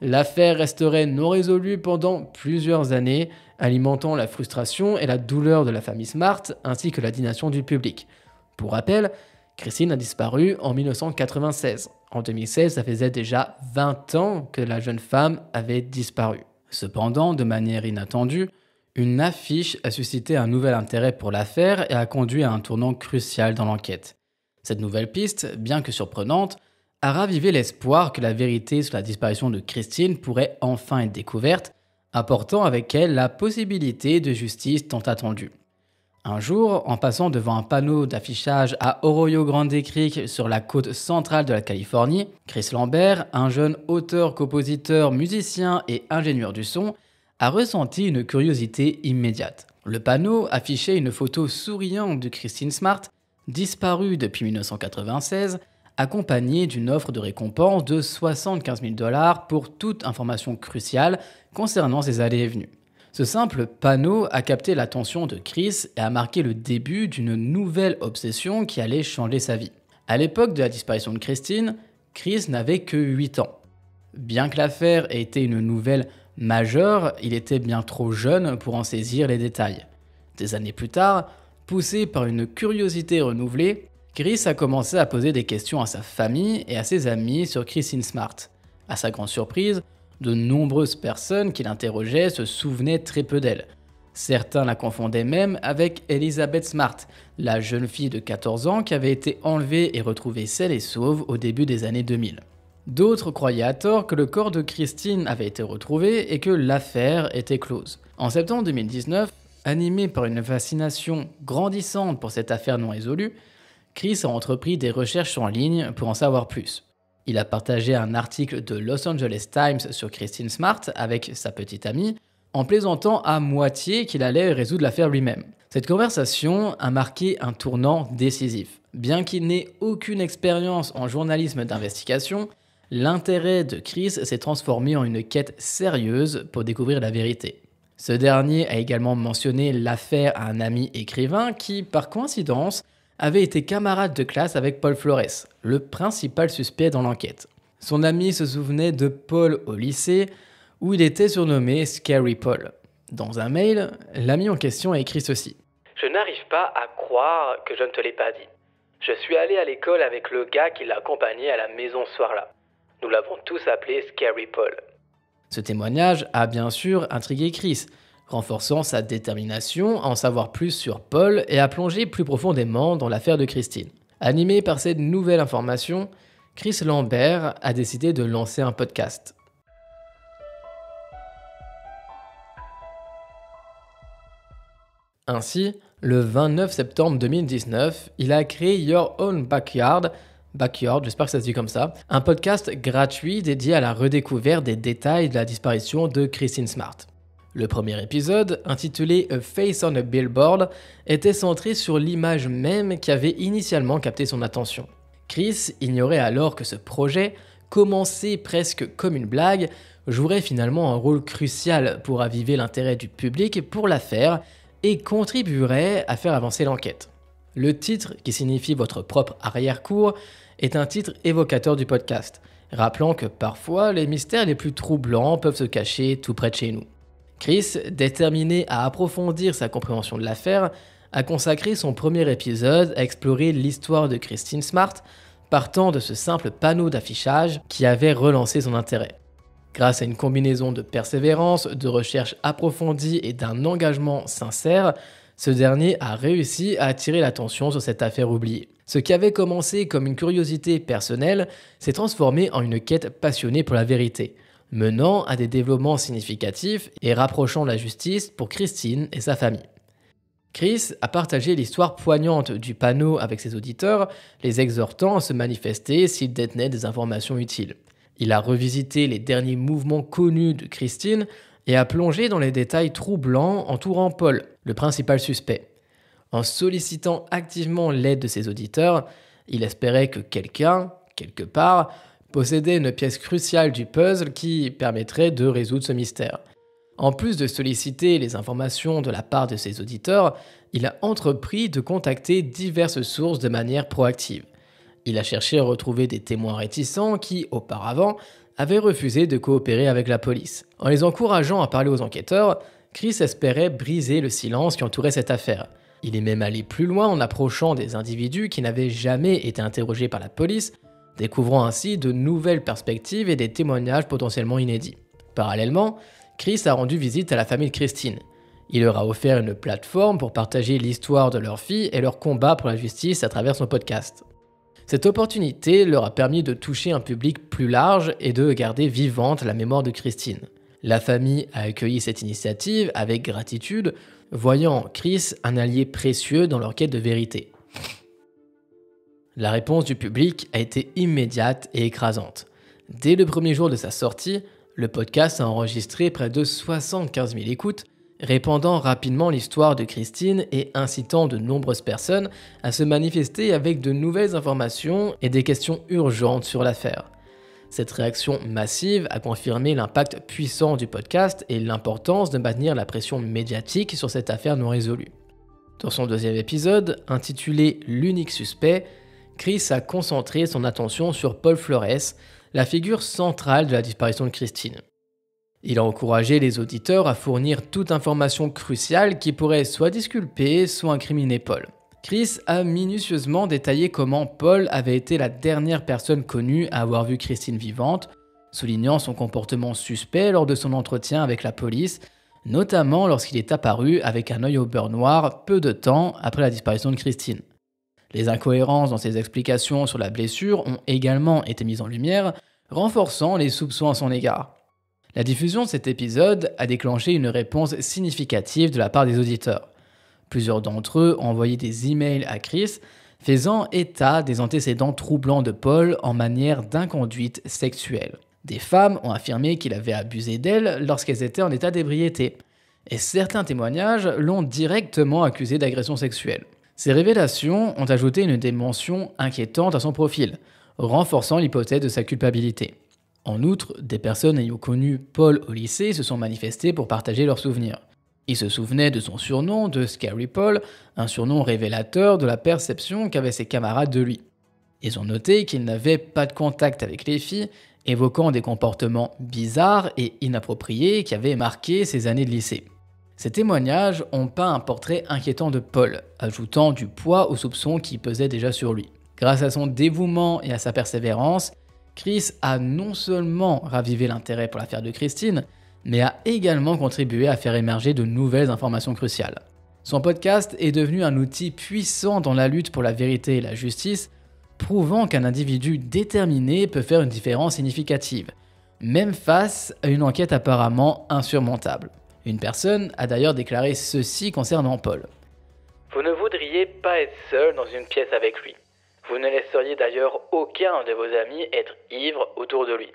L'affaire resterait non résolue pendant plusieurs années, alimentant la frustration et la douleur de la famille Smart ainsi que l'indignation du public. Pour rappel, Christine a disparu en 1996. En 2016, ça faisait déjà 20 ans que la jeune femme avait disparu. Cependant, de manière inattendue, une affiche a suscité un nouvel intérêt pour l'affaire et a conduit à un tournant crucial dans l'enquête. Cette nouvelle piste, bien que surprenante, a ravivé l'espoir que la vérité sur la disparition de Christine pourrait enfin être découverte, apportant avec elle la possibilité de justice tant attendue. Un jour, en passant devant un panneau d'affichage à Arroyo Grande Creek sur la côte centrale de la Californie, Chris Lambert, un jeune auteur, compositeur, musicien et ingénieur du son, a ressenti une curiosité immédiate. Le panneau affichait une photo souriante de Christine Smart, disparue depuis 1996, accompagnée d'une offre de récompense de 75 000 $ pour toute information cruciale concernant ses allées et venues. Ce simple panneau a capté l'attention de Chris et a marqué le début d'une nouvelle obsession qui allait changer sa vie. À l'époque de la disparition de Christine, Chris n'avait que 8 ans. Bien que l'affaire ait été une nouvelle majeure, il était bien trop jeune pour en saisir les détails. Des années plus tard, poussé par une curiosité renouvelée, Chris a commencé à poser des questions à sa famille et à ses amis sur Christine Smart. À sa grande surprise, de nombreuses personnes qui l'interrogeaient se souvenaient très peu d'elle. Certains la confondaient même avec Elizabeth Smart, la jeune fille de 14 ans qui avait été enlevée et retrouvée saine et sauve au début des années 2000. D'autres croyaient à tort que le corps de Christine avait été retrouvé et que l'affaire était close. En septembre 2019, animé par une fascination grandissante pour cette affaire non résolue, Chris a entrepris des recherches en ligne pour en savoir plus. Il a partagé un article de Los Angeles Times sur Christine Smart avec sa petite amie, en plaisantant à moitié qu'il allait résoudre l'affaire lui-même. Cette conversation a marqué un tournant décisif. Bien qu'il n'ait aucune expérience en journalisme d'investigation, l'intérêt de Chris s'est transformé en une quête sérieuse pour découvrir la vérité. Ce dernier a également mentionné l'affaire à un ami écrivain qui, par coïncidence, avait été camarade de classe avec Paul Flores, le principal suspect dans l'enquête. Son ami se souvenait de Paul au lycée, où il était surnommé Scary Paul. Dans un mail, l'ami en question a écrit ceci. « Je n'arrive pas à croire que je ne te l'ai pas dit. Je suis allé à l'école avec le gars qui l'a accompagné à la maison ce soir-là. Nous l'avons tous appelé Scary Paul. » Ce témoignage a bien sûr intrigué Chris, renforçant sa détermination à en savoir plus sur Paul et à plonger plus profondément dans l'affaire de Christine. Animé par cette nouvelle information, Chris Lambert a décidé de lancer un podcast. Ainsi, le 29 septembre 2019, il a créé Your Own Backyard, j'espère que ça se dit comme ça, un podcast gratuit dédié à la redécouverte des détails de la disparition de Christine Smart. Le premier épisode, intitulé A Face on a Billboard, était centré sur l'image même qui avait initialement capté son attention. Chris ignorait alors que ce projet, commencé presque comme une blague, jouerait finalement un rôle crucial pour raviver l'intérêt du public pour l'affaire et contribuerait à faire avancer l'enquête. Le titre, qui signifie votre propre arrière-cour, est un titre évocateur du podcast, rappelant que parfois les mystères les plus troublants peuvent se cacher tout près de chez nous. Chris, déterminé à approfondir sa compréhension de l'affaire, a consacré son premier épisode à explorer l'histoire de Christine Smart, partant de ce simple panneau d'affichage qui avait relancé son intérêt. Grâce à une combinaison de persévérance, de recherche approfondie et d'un engagement sincère, ce dernier a réussi à attirer l'attention sur cette affaire oubliée. Ce qui avait commencé comme une curiosité personnelle s'est transformé en une quête passionnée pour la vérité, menant à des développements significatifs et rapprochant la justice pour Christine et sa famille. Chris a partagé l'histoire poignante du panneau avec ses auditeurs, les exhortant à se manifester s'ils détenaient des informations utiles. Il a revisité les derniers mouvements connus de Christine et a plongé dans les détails troublants entourant Paul, le principal suspect. En sollicitant activement l'aide de ses auditeurs, il espérait que quelqu'un, quelque part, possédait une pièce cruciale du puzzle qui permettrait de résoudre ce mystère. En plus de solliciter les informations de la part de ses auditeurs, il a entrepris de contacter diverses sources de manière proactive. Il a cherché à retrouver des témoins réticents qui, auparavant, avaient refusé de coopérer avec la police. En les encourageant à parler aux enquêteurs, Chris espérait briser le silence qui entourait cette affaire. Il est même allé plus loin en approchant des individus qui n'avaient jamais été interrogés par la police, découvrant ainsi de nouvelles perspectives et des témoignages potentiellement inédits. Parallèlement, Chris a rendu visite à la famille de Christine. Il leur a offert une plateforme pour partager l'histoire de leur fille et leur combat pour la justice à travers son podcast. Cette opportunité leur a permis de toucher un public plus large et de garder vivante la mémoire de Christine. La famille a accueilli cette initiative avec gratitude, voyant en Chris un allié précieux dans leur quête de vérité. La réponse du public a été immédiate et écrasante. Dès le premier jour de sa sortie, le podcast a enregistré près de 75 000 écoutes, répandant rapidement l'histoire de Christine et incitant de nombreuses personnes à se manifester avec de nouvelles informations et des questions urgentes sur l'affaire. Cette réaction massive a confirmé l'impact puissant du podcast et l'importance de maintenir la pression médiatique sur cette affaire non résolue. Dans son deuxième épisode, intitulé « L'unique suspect », Chris a concentré son attention sur Paul Flores, la figure centrale de la disparition de Christine. Il a encouragé les auditeurs à fournir toute information cruciale qui pourrait soit disculper, soit incriminer Paul. Chris a minutieusement détaillé comment Paul avait été la dernière personne connue à avoir vu Christine vivante, soulignant son comportement suspect lors de son entretien avec la police, notamment lorsqu'il est apparu avec un œil au beurre noir peu de temps après la disparition de Christine. Les incohérences dans ses explications sur la blessure ont également été mises en lumière, renforçant les soupçons à son égard. La diffusion de cet épisode a déclenché une réponse significative de la part des auditeurs. Plusieurs d'entre eux ont envoyé des emails à Chris, faisant état des antécédents troublants de Paul en manière d'inconduite sexuelle. Des femmes ont affirmé qu'il avait abusé d'elles lorsqu'elles étaient en état d'ébriété, et certains témoignages l'ont directement accusé d'agression sexuelle. Ces révélations ont ajouté une dimension inquiétante à son profil, renforçant l'hypothèse de sa culpabilité. En outre, des personnes ayant connu Paul au lycée se sont manifestées pour partager leurs souvenirs. Ils se souvenaient de son surnom de Scary Paul, un surnom révélateur de la perception qu'avaient ses camarades de lui. Ils ont noté qu'il n'avait pas de contact avec les filles, évoquant des comportements bizarres et inappropriés qui avaient marqué ses années de lycée. Ces témoignages ont peint un portrait inquiétant de Paul, ajoutant du poids aux soupçons qui pesaient déjà sur lui. Grâce à son dévouement et à sa persévérance, Chris a non seulement ravivé l'intérêt pour l'affaire de Christine, mais a également contribué à faire émerger de nouvelles informations cruciales. Son podcast est devenu un outil puissant dans la lutte pour la vérité et la justice, prouvant qu'un individu déterminé peut faire une différence significative, même face à une enquête apparemment insurmontable. Une personne a d'ailleurs déclaré ceci concernant Paul. « Vous ne voudriez pas être seul dans une pièce avec lui. Vous ne laisseriez d'ailleurs aucun de vos amis être ivre autour de lui. »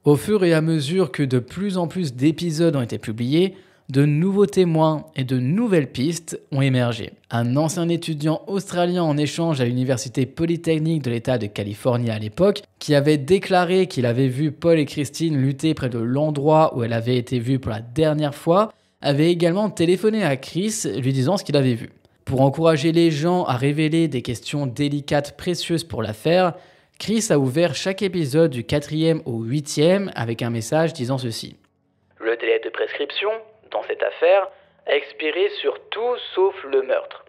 Au fur et à mesure que de plus en plus d'épisodes ont été publiés, de nouveaux témoins et de nouvelles pistes ont émergé. Un ancien étudiant australien en échange à l'Université Polytechnique de l'État de Californie à l'époque, qui avait déclaré qu'il avait vu Paul et Christine lutter près de l'endroit où elle avait été vue pour la dernière fois, avait également téléphoné à Chris lui disant ce qu'il avait vu. Pour encourager les gens à révéler des questions délicates précieuses pour l'affaire, Chris a ouvert chaque épisode du 4e au 8e avec un message disant ceci. « Le délai de prescription, dans cette affaire, a expiré sur tout sauf le meurtre.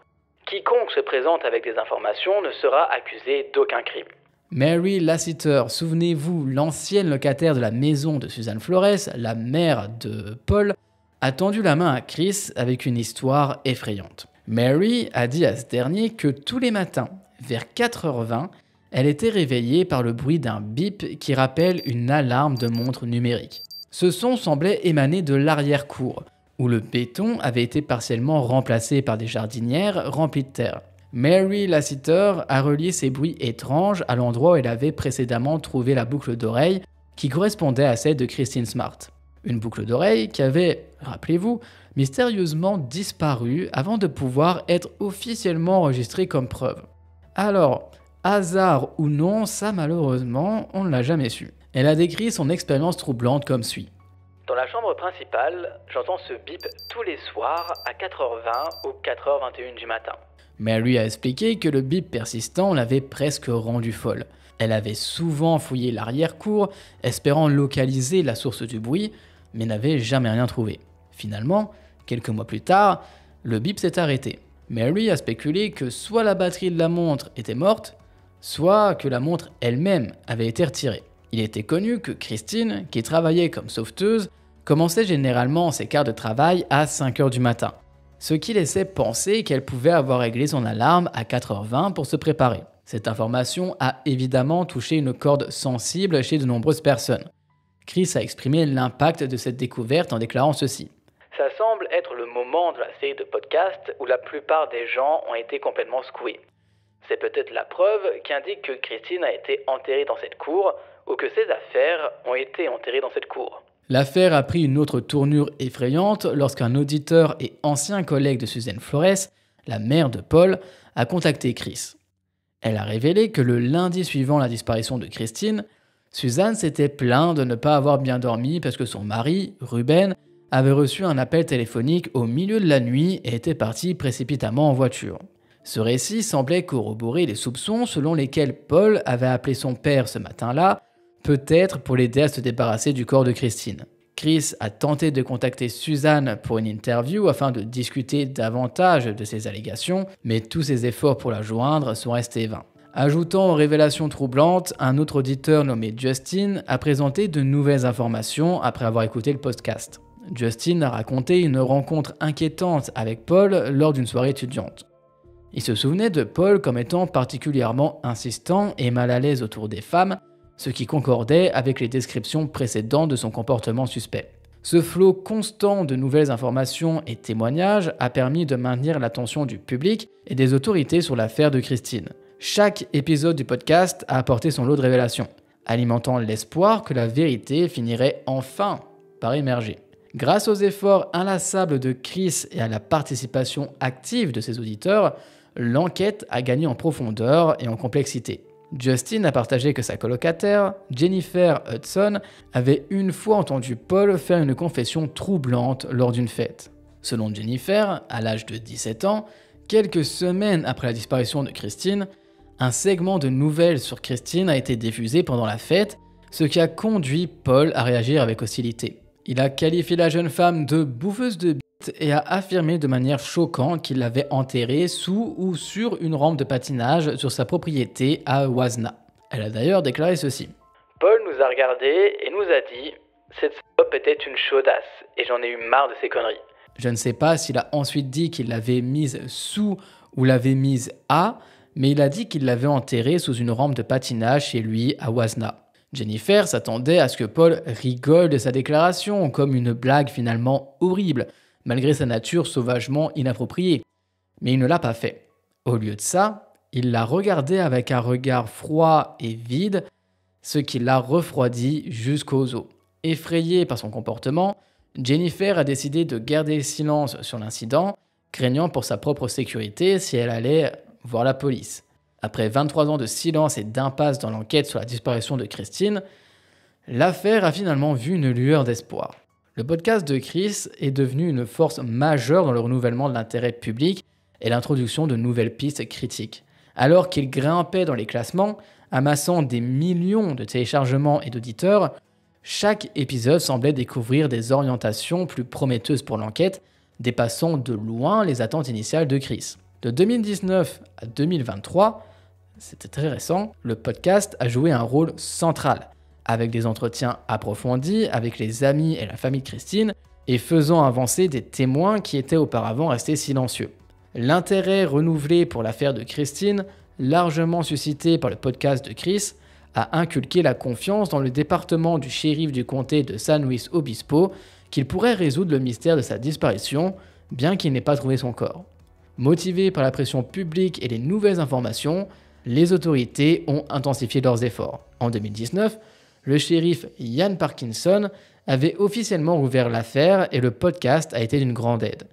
Quiconque se présente avec des informations ne sera accusé d'aucun crime. » Mary Lassiter, souvenez-vous, l'ancienne locataire de la maison de Suzanne Flores, la mère de Paul, a tendu la main à Chris avec une histoire effrayante. Mary a dit à ce dernier que tous les matins, vers 4h20, elle était réveillée par le bruit d'un bip qui rappelle une alarme de montre numérique. Ce son semblait émaner de l'arrière-cour, où le béton avait été partiellement remplacé par des jardinières remplies de terre. Mary Lassiter a relié ces bruits étranges à l'endroit où elle avait précédemment trouvé la boucle d'oreille qui correspondait à celle de Christine Smart. Une boucle d'oreille qui avait, rappelez-vous, mystérieusement disparu avant de pouvoir être officiellement enregistrée comme preuve. Alors, hasard ou non, ça malheureusement, on ne l'a jamais su. Elle a décrit son expérience troublante comme suit. « Dans la chambre principale, j'entends ce bip tous les soirs à 4h20 ou 4h21 du matin. » Mary a expliqué que le bip persistant l'avait presque rendue folle. Elle avait souvent fouillé l'arrière-cour, espérant localiser la source du bruit, mais n'avait jamais rien trouvé. Finalement, quelques mois plus tard, le bip s'est arrêté. Mary a spéculé que soit la batterie de la montre était morte, soit que la montre elle-même avait été retirée. Il était connu que Christine, qui travaillait comme sauveteuse, commençait généralement ses quarts de travail à 5h du matin, ce qui laissait penser qu'elle pouvait avoir réglé son alarme à 4h20 pour se préparer. Cette information a évidemment touché une corde sensible chez de nombreuses personnes. Chris a exprimé l'impact de cette découverte en déclarant ceci. Ça semble être le moment de la série de podcasts où la plupart des gens ont été complètement secoués. C'est peut-être la preuve qui indique que Christine a été enterrée dans cette cour ou que ses affaires ont été enterrées dans cette cour. L'affaire a pris une autre tournure effrayante lorsqu'un auditeur et ancien collègue de Suzanne Flores, la mère de Paul, a contacté Chris. Elle a révélé que le lundi suivant la disparition de Christine, Suzanne s'était plaint de ne pas avoir bien dormi parce que son mari, Ruben, avait reçu un appel téléphonique au milieu de la nuit et était parti précipitamment en voiture. Ce récit semblait corroborer les soupçons selon lesquels Paul avait appelé son père ce matin-là, peut-être pour l'aider à se débarrasser du corps de Christine. Chris a tenté de contacter Suzanne pour une interview afin de discuter davantage de ces allégations, mais tous ses efforts pour la joindre sont restés vains. Ajoutant aux révélations troublantes, un autre auditeur nommé Justin a présenté de nouvelles informations après avoir écouté le podcast. Justin a raconté une rencontre inquiétante avec Paul lors d'une soirée étudiante. Il se souvenait de Paul comme étant particulièrement insistant et mal à l'aise autour des femmes, ce qui concordait avec les descriptions précédentes de son comportement suspect. Ce flot constant de nouvelles informations et témoignages a permis de maintenir l'attention du public et des autorités sur l'affaire de Christine. Chaque épisode du podcast a apporté son lot de révélations, alimentant l'espoir que la vérité finirait enfin par émerger. Grâce aux efforts inlassables de Chris et à la participation active de ses auditeurs, l'enquête a gagné en profondeur et en complexité. Justin a partagé que sa colocataire, Jennifer Hudson, avait une fois entendu Paul faire une confession troublante lors d'une fête. Selon Jennifer, à l'âge de 17 ans, quelques semaines après la disparition de Christine, un segment de nouvelles sur Christine a été diffusé pendant la fête, ce qui a conduit Paul à réagir avec hostilité. Il a qualifié la jeune femme de bouffeuse de bites et a affirmé de manière choquante qu'il l'avait enterrée sous ou sur une rampe de patinage sur sa propriété à Wasna. Elle a d'ailleurs déclaré ceci. Paul nous a regardés et nous a dit « Cette salope était une chaudasse et j'en ai eu marre de ces conneries. » Je ne sais pas s'il a ensuite dit qu'il l'avait mise sous ou l'avait mise à, mais il a dit qu'il l'avait enterrée sous une rampe de patinage chez lui à Wasna. Jennifer s'attendait à ce que Paul rigole de sa déclaration, comme une blague finalement horrible, malgré sa nature sauvagement inappropriée. Mais il ne l'a pas fait. Au lieu de ça, il l'a regardée avec un regard froid et vide, ce qui l'a refroidi jusqu'aux os. Effrayée par son comportement, Jennifer a décidé de garder silence sur l'incident, craignant pour sa propre sécurité si elle allait voir la police. Après 23 ans de silence et d'impasse dans l'enquête sur la disparition de Christine, l'affaire a finalement vu une lueur d'espoir. Le podcast de Chris est devenu une force majeure dans le renouvellement de l'intérêt public et l'introduction de nouvelles pistes critiques. Alors qu'il grimpait dans les classements, amassant des millions de téléchargements et d'auditeurs, chaque épisode semblait découvrir des orientations plus prometteuses pour l'enquête, dépassant de loin les attentes initiales de Chris. De 2019 à 2023, c'était très récent, le podcast a joué un rôle central, avec des entretiens approfondis avec les amis et la famille de Christine, et faisant avancer des témoins qui étaient auparavant restés silencieux. L'intérêt renouvelé pour l'affaire de Christine, largement suscité par le podcast de Chris, a inculqué la confiance dans le département du shérif du comté de San Luis Obispo qu'il pourrait résoudre le mystère de sa disparition, bien qu'il n'ait pas trouvé son corps. Motivés par la pression publique et les nouvelles informations, les autorités ont intensifié leurs efforts. En 2019, le shérif Ian Parkinson avait officiellement rouvert l'affaire et le podcast a été d'une grande aide.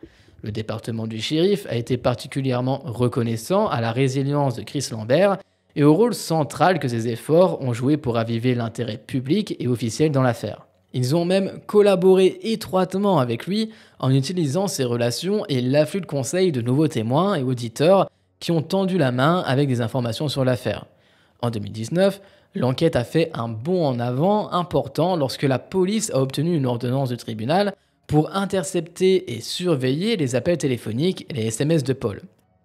Le département du shérif a été particulièrement reconnaissant à la résilience de Chris Lambert et au rôle central que ces efforts ont joué pour raviver l'intérêt public et officiel dans l'affaire. Ils ont même collaboré étroitement avec lui en utilisant ses relations et l'afflux de conseils de nouveaux témoins et auditeurs qui ont tendu la main avec des informations sur l'affaire. En 2019, l'enquête a fait un bond en avant important lorsque la police a obtenu une ordonnance du tribunal pour intercepter et surveiller les appels téléphoniques et les SMS de Paul.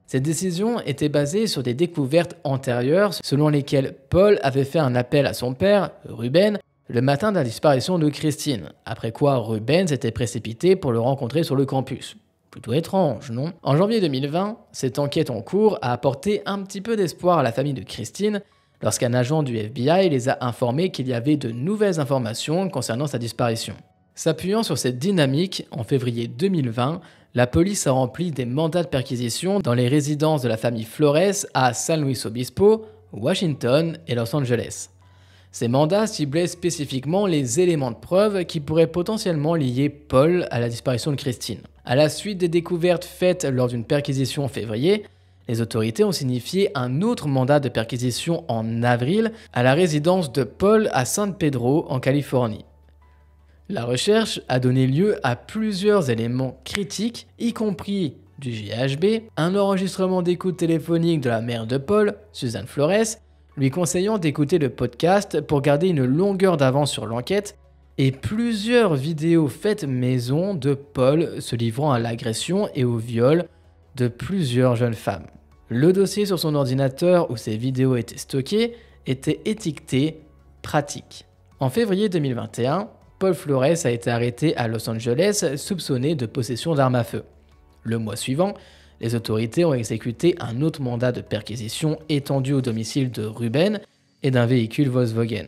Cette décision était basée sur des découvertes antérieures selon lesquelles Paul avait fait un appel à son père, Ruben, le matin de la disparition de Christine, après quoi Ruben s'était précipité pour le rencontrer sur le campus. Plutôt étrange, non ? En janvier 2020, cette enquête en cours a apporté un petit peu d'espoir à la famille de Christine, lorsqu'un agent du FBI les a informés qu'il y avait de nouvelles informations concernant sa disparition. S'appuyant sur cette dynamique, en février 2020, la police a rempli des mandats de perquisition dans les résidences de la famille Flores à San Luis Obispo, Washington et Los Angeles. Ces mandats ciblaient spécifiquement les éléments de preuve qui pourraient potentiellement lier Paul à la disparition de Christine. À la suite des découvertes faites lors d'une perquisition en février, les autorités ont signifié un autre mandat de perquisition en avril à la résidence de Paul à San Pedro en Californie. La recherche a donné lieu à plusieurs éléments critiques, y compris du GHB, un enregistrement d'écoute téléphonique de la mère de Paul, Suzanne Flores, lui conseillant d'écouter le podcast pour garder une longueur d'avance sur l'enquête, et plusieurs vidéos faites maison de Paul se livrant à l'agression et au viol de plusieurs jeunes femmes. Le dossier sur son ordinateur où ces vidéos étaient stockées était étiqueté « pratique ». En février 2021, Paul Flores a été arrêté à Los Angeles soupçonné de possession d'armes à feu. Le mois suivant, les autorités ont exécuté un autre mandat de perquisition étendu au domicile de Ruben et d'un véhicule Volkswagen.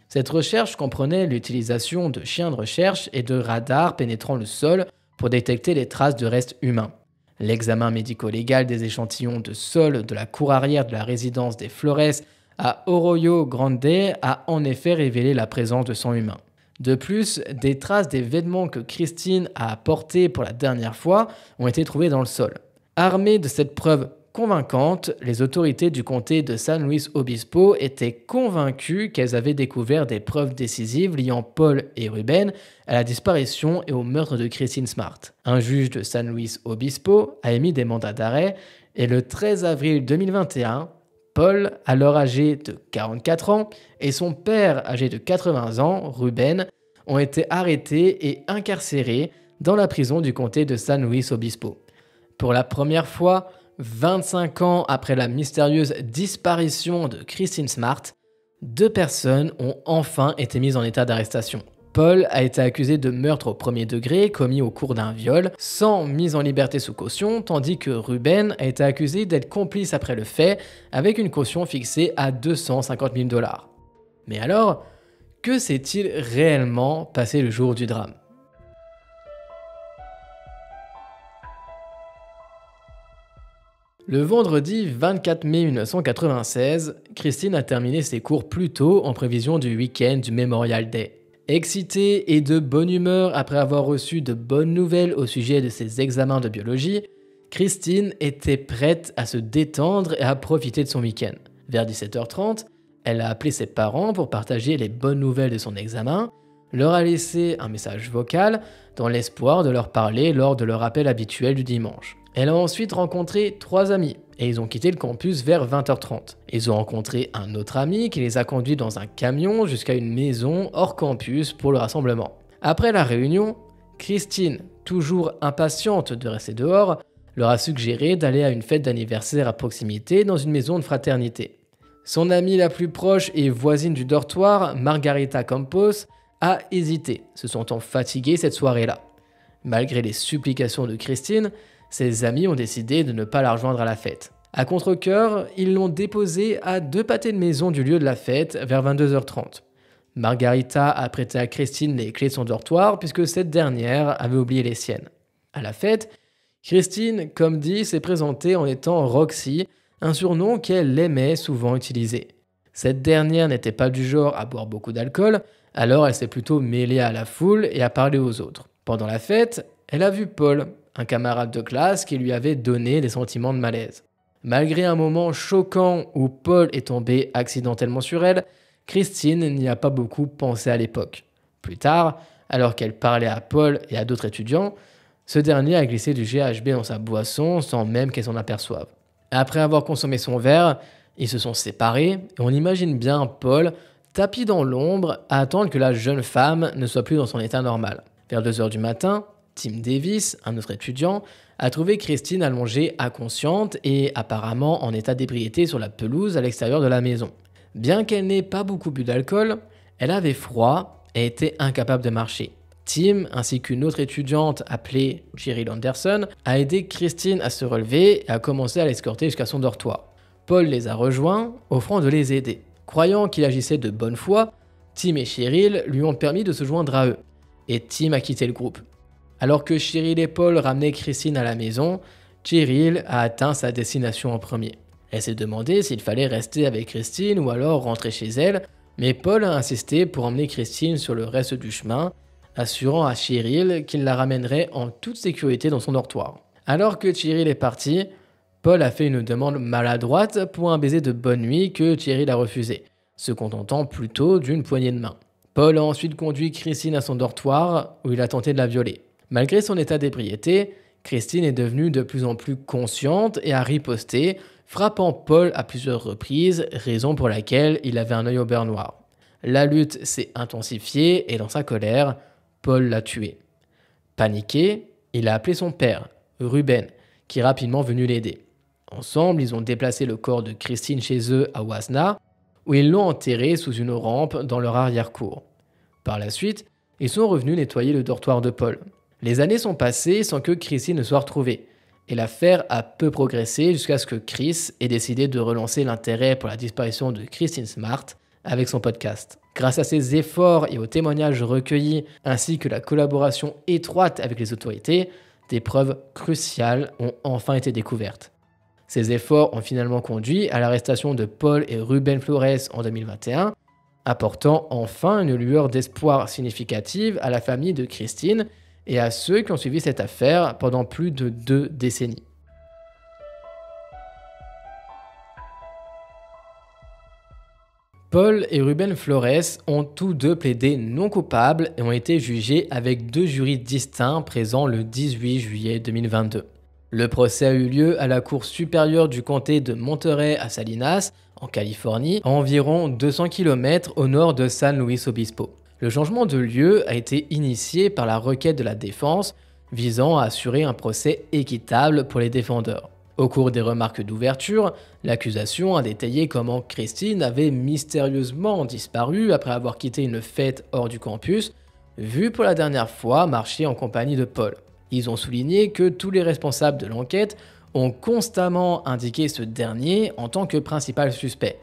Cette recherche comprenait l'utilisation de chiens de recherche et de radars pénétrant le sol pour détecter les traces de restes humains. L'examen médico-légal des échantillons de sol de la cour arrière de la résidence des Flores à Arroyo Grande a en effet révélé la présence de sang humain. De plus, des traces des vêtements que Christine a portés pour la dernière fois ont été trouvées dans le sol. Armées de cette preuve convaincante, les autorités du comté de San Luis Obispo étaient convaincues qu'elles avaient découvert des preuves décisives liant Paul et Ruben à la disparition et au meurtre de Christine Smart. Un juge de San Luis Obispo a émis des mandats d'arrêt et le 13 avril 2021, Paul, alors âgé de 44 ans, et son père, âgé de 80 ans, Ruben, ont été arrêtés et incarcérés dans la prison du comté de San Luis Obispo. Pour la première fois, 25 ans après la mystérieuse disparition de Christine Smart, 2 personnes ont enfin été mises en état d'arrestation. Paul a été accusé de meurtre au premier degré commis au cours d'un viol, sans mise en liberté sous caution, tandis que Ruben a été accusé d'être complice après le fait, avec une caution fixée à 250 000 $. Mais alors, que s'est-il réellement passé le jour du drame ? Le vendredi 24 mai 1996, Christine a terminé ses cours plus tôt en prévision du week-end du Memorial Day. Excitée et de bonne humeur après avoir reçu de bonnes nouvelles au sujet de ses examens de biologie, Christine était prête à se détendre et à profiter de son week-end. Vers 17h30, elle a appelé ses parents pour partager les bonnes nouvelles de son examen, leur a laissé un message vocal dans l'espoir de leur parler lors de leur appel habituel du dimanche. Elle a ensuite rencontré 3 amis et ils ont quitté le campus vers 20h30. Ils ont rencontré un autre ami qui les a conduits dans un camion jusqu'à une maison hors campus pour le rassemblement. Après la réunion, Christine, toujours impatiente de rester dehors, leur a suggéré d'aller à une fête d'anniversaire à proximité dans une maison de fraternité. Son amie la plus proche et voisine du dortoir, Margarita Campos, a hésité, se sentant fatiguée cette soirée-là. Malgré les supplications de Christine, ses amis ont décidé de ne pas la rejoindre à la fête. À contre-cœur, ils l'ont déposée à 2 pâtés de maison du lieu de la fête vers 22h30. Margarita a prêté à Christine les clés de son dortoir puisque cette dernière avait oublié les siennes. À la fête, Christine, comme dit, s'est présentée en étant Roxy, un surnom qu'elle aimait souvent utiliser. Cette dernière n'était pas du genre à boire beaucoup d'alcool, alors elle s'est plutôt mêlée à la foule et a parlé aux autres. Pendant la fête, elle a vu Paul, un camarade de classe qui lui avait donné des sentiments de malaise. Malgré un moment choquant où Paul est tombé accidentellement sur elle, Christine n'y a pas beaucoup pensé à l'époque. Plus tard, alors qu'elle parlait à Paul et à d'autres étudiants, ce dernier a glissé du GHB dans sa boisson sans même qu'elle s'en aperçoive. Après avoir consommé son verre, ils se sont séparés et on imagine bien Paul tapis dans l'ombre à attendre que la jeune femme ne soit plus dans son état normal. Vers 2h du matin, Tim Davis, un autre étudiant, a trouvé Christine allongée inconsciente et apparemment en état d'ébriété sur la pelouse à l'extérieur de la maison. Bien qu'elle n'ait pas beaucoup bu d'alcool, elle avait froid et était incapable de marcher. Tim, ainsi qu'une autre étudiante appelée Cheryl Anderson, a aidé Christine à se relever et a commencé à l'escorter jusqu'à son dortoir. Paul les a rejoints, offrant de les aider. Croyant qu'il agissait de bonne foi, Tim et Cheryl lui ont permis de se joindre à eux, et Tim a quitté le groupe. Alors que Cheryl et Paul ramenaient Christine à la maison, Cheryl a atteint sa destination en premier. Elle s'est demandé s'il fallait rester avec Christine ou alors rentrer chez elle, mais Paul a insisté pour emmener Christine sur le reste du chemin, assurant à Cheryl qu'il la ramènerait en toute sécurité dans son dortoir. Alors que Cheryl est partie, Paul a fait une demande maladroite pour un baiser de bonne nuit que Cheryl a refusé, se contentant plutôt d'une poignée de main. Paul a ensuite conduit Christine à son dortoir où il a tenté de la violer. Malgré son état d'ébriété, Christine est devenue de plus en plus consciente et a riposté, frappant Paul à plusieurs reprises, raison pour laquelle il avait un œil au beurre noir. La lutte s'est intensifiée et dans sa colère, Paul l'a tué. Paniqué, il a appelé son père, Ruben, qui est rapidement venu l'aider. Ensemble, ils ont déplacé le corps de Christine chez eux à Wasna, où ils l'ont enterré sous une rampe dans leur arrière-cour. Par la suite, ils sont revenus nettoyer le dortoir de Paul. Les années sont passées sans que Christine ne soit retrouvée, et l'affaire a peu progressé jusqu'à ce que Chris ait décidé de relancer l'intérêt pour la disparition de Christine Smart avec son podcast. Grâce à ses efforts et aux témoignages recueillis, ainsi que la collaboration étroite avec les autorités, des preuves cruciales ont enfin été découvertes. Ces efforts ont finalement conduit à l'arrestation de Paul et Ruben Flores en 2021, apportant enfin une lueur d'espoir significative à la famille de Christine et à ceux qui ont suivi cette affaire pendant plus de 2 décennies. Paul et Ruben Flores ont tous deux plaidé non coupables et ont été jugés avec 2 jurys distincts présents le 18 juillet 2022. Le procès a eu lieu à la Cour supérieure du comté de Monterey à Salinas, en Californie, à environ 200 km au nord de San Luis Obispo. Le changement de lieu a été initié par la requête de la défense visant à assurer un procès équitable pour les défendeurs. Au cours des remarques d'ouverture, l'accusation a détaillé comment Christine avait mystérieusement disparu après avoir quitté une fête hors du campus, vue pour la dernière fois marcher en compagnie de Paul. Ils ont souligné que tous les responsables de l'enquête ont constamment indiqué ce dernier en tant que principal suspect.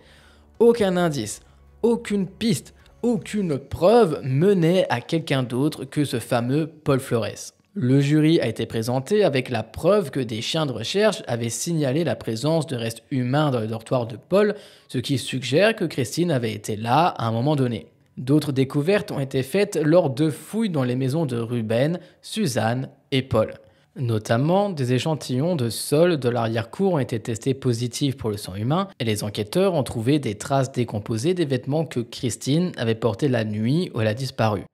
Aucun indice, aucune piste, aucune preuve menait à quelqu'un d'autre que ce fameux Paul Flores. Le jury a été présenté avec la preuve que des chiens de recherche avaient signalé la présence de restes humains dans le dortoir de Paul, ce qui suggère que Christine avait été là à un moment donné. D'autres découvertes ont été faites lors de fouilles dans les maisons de Ruben, Suzanne et Paul. Notamment, des échantillons de sol de l'arrière-cour ont été testés positifs pour le sang humain et les enquêteurs ont trouvé des traces décomposées des vêtements que Christine avait portés la nuit où elle a disparu.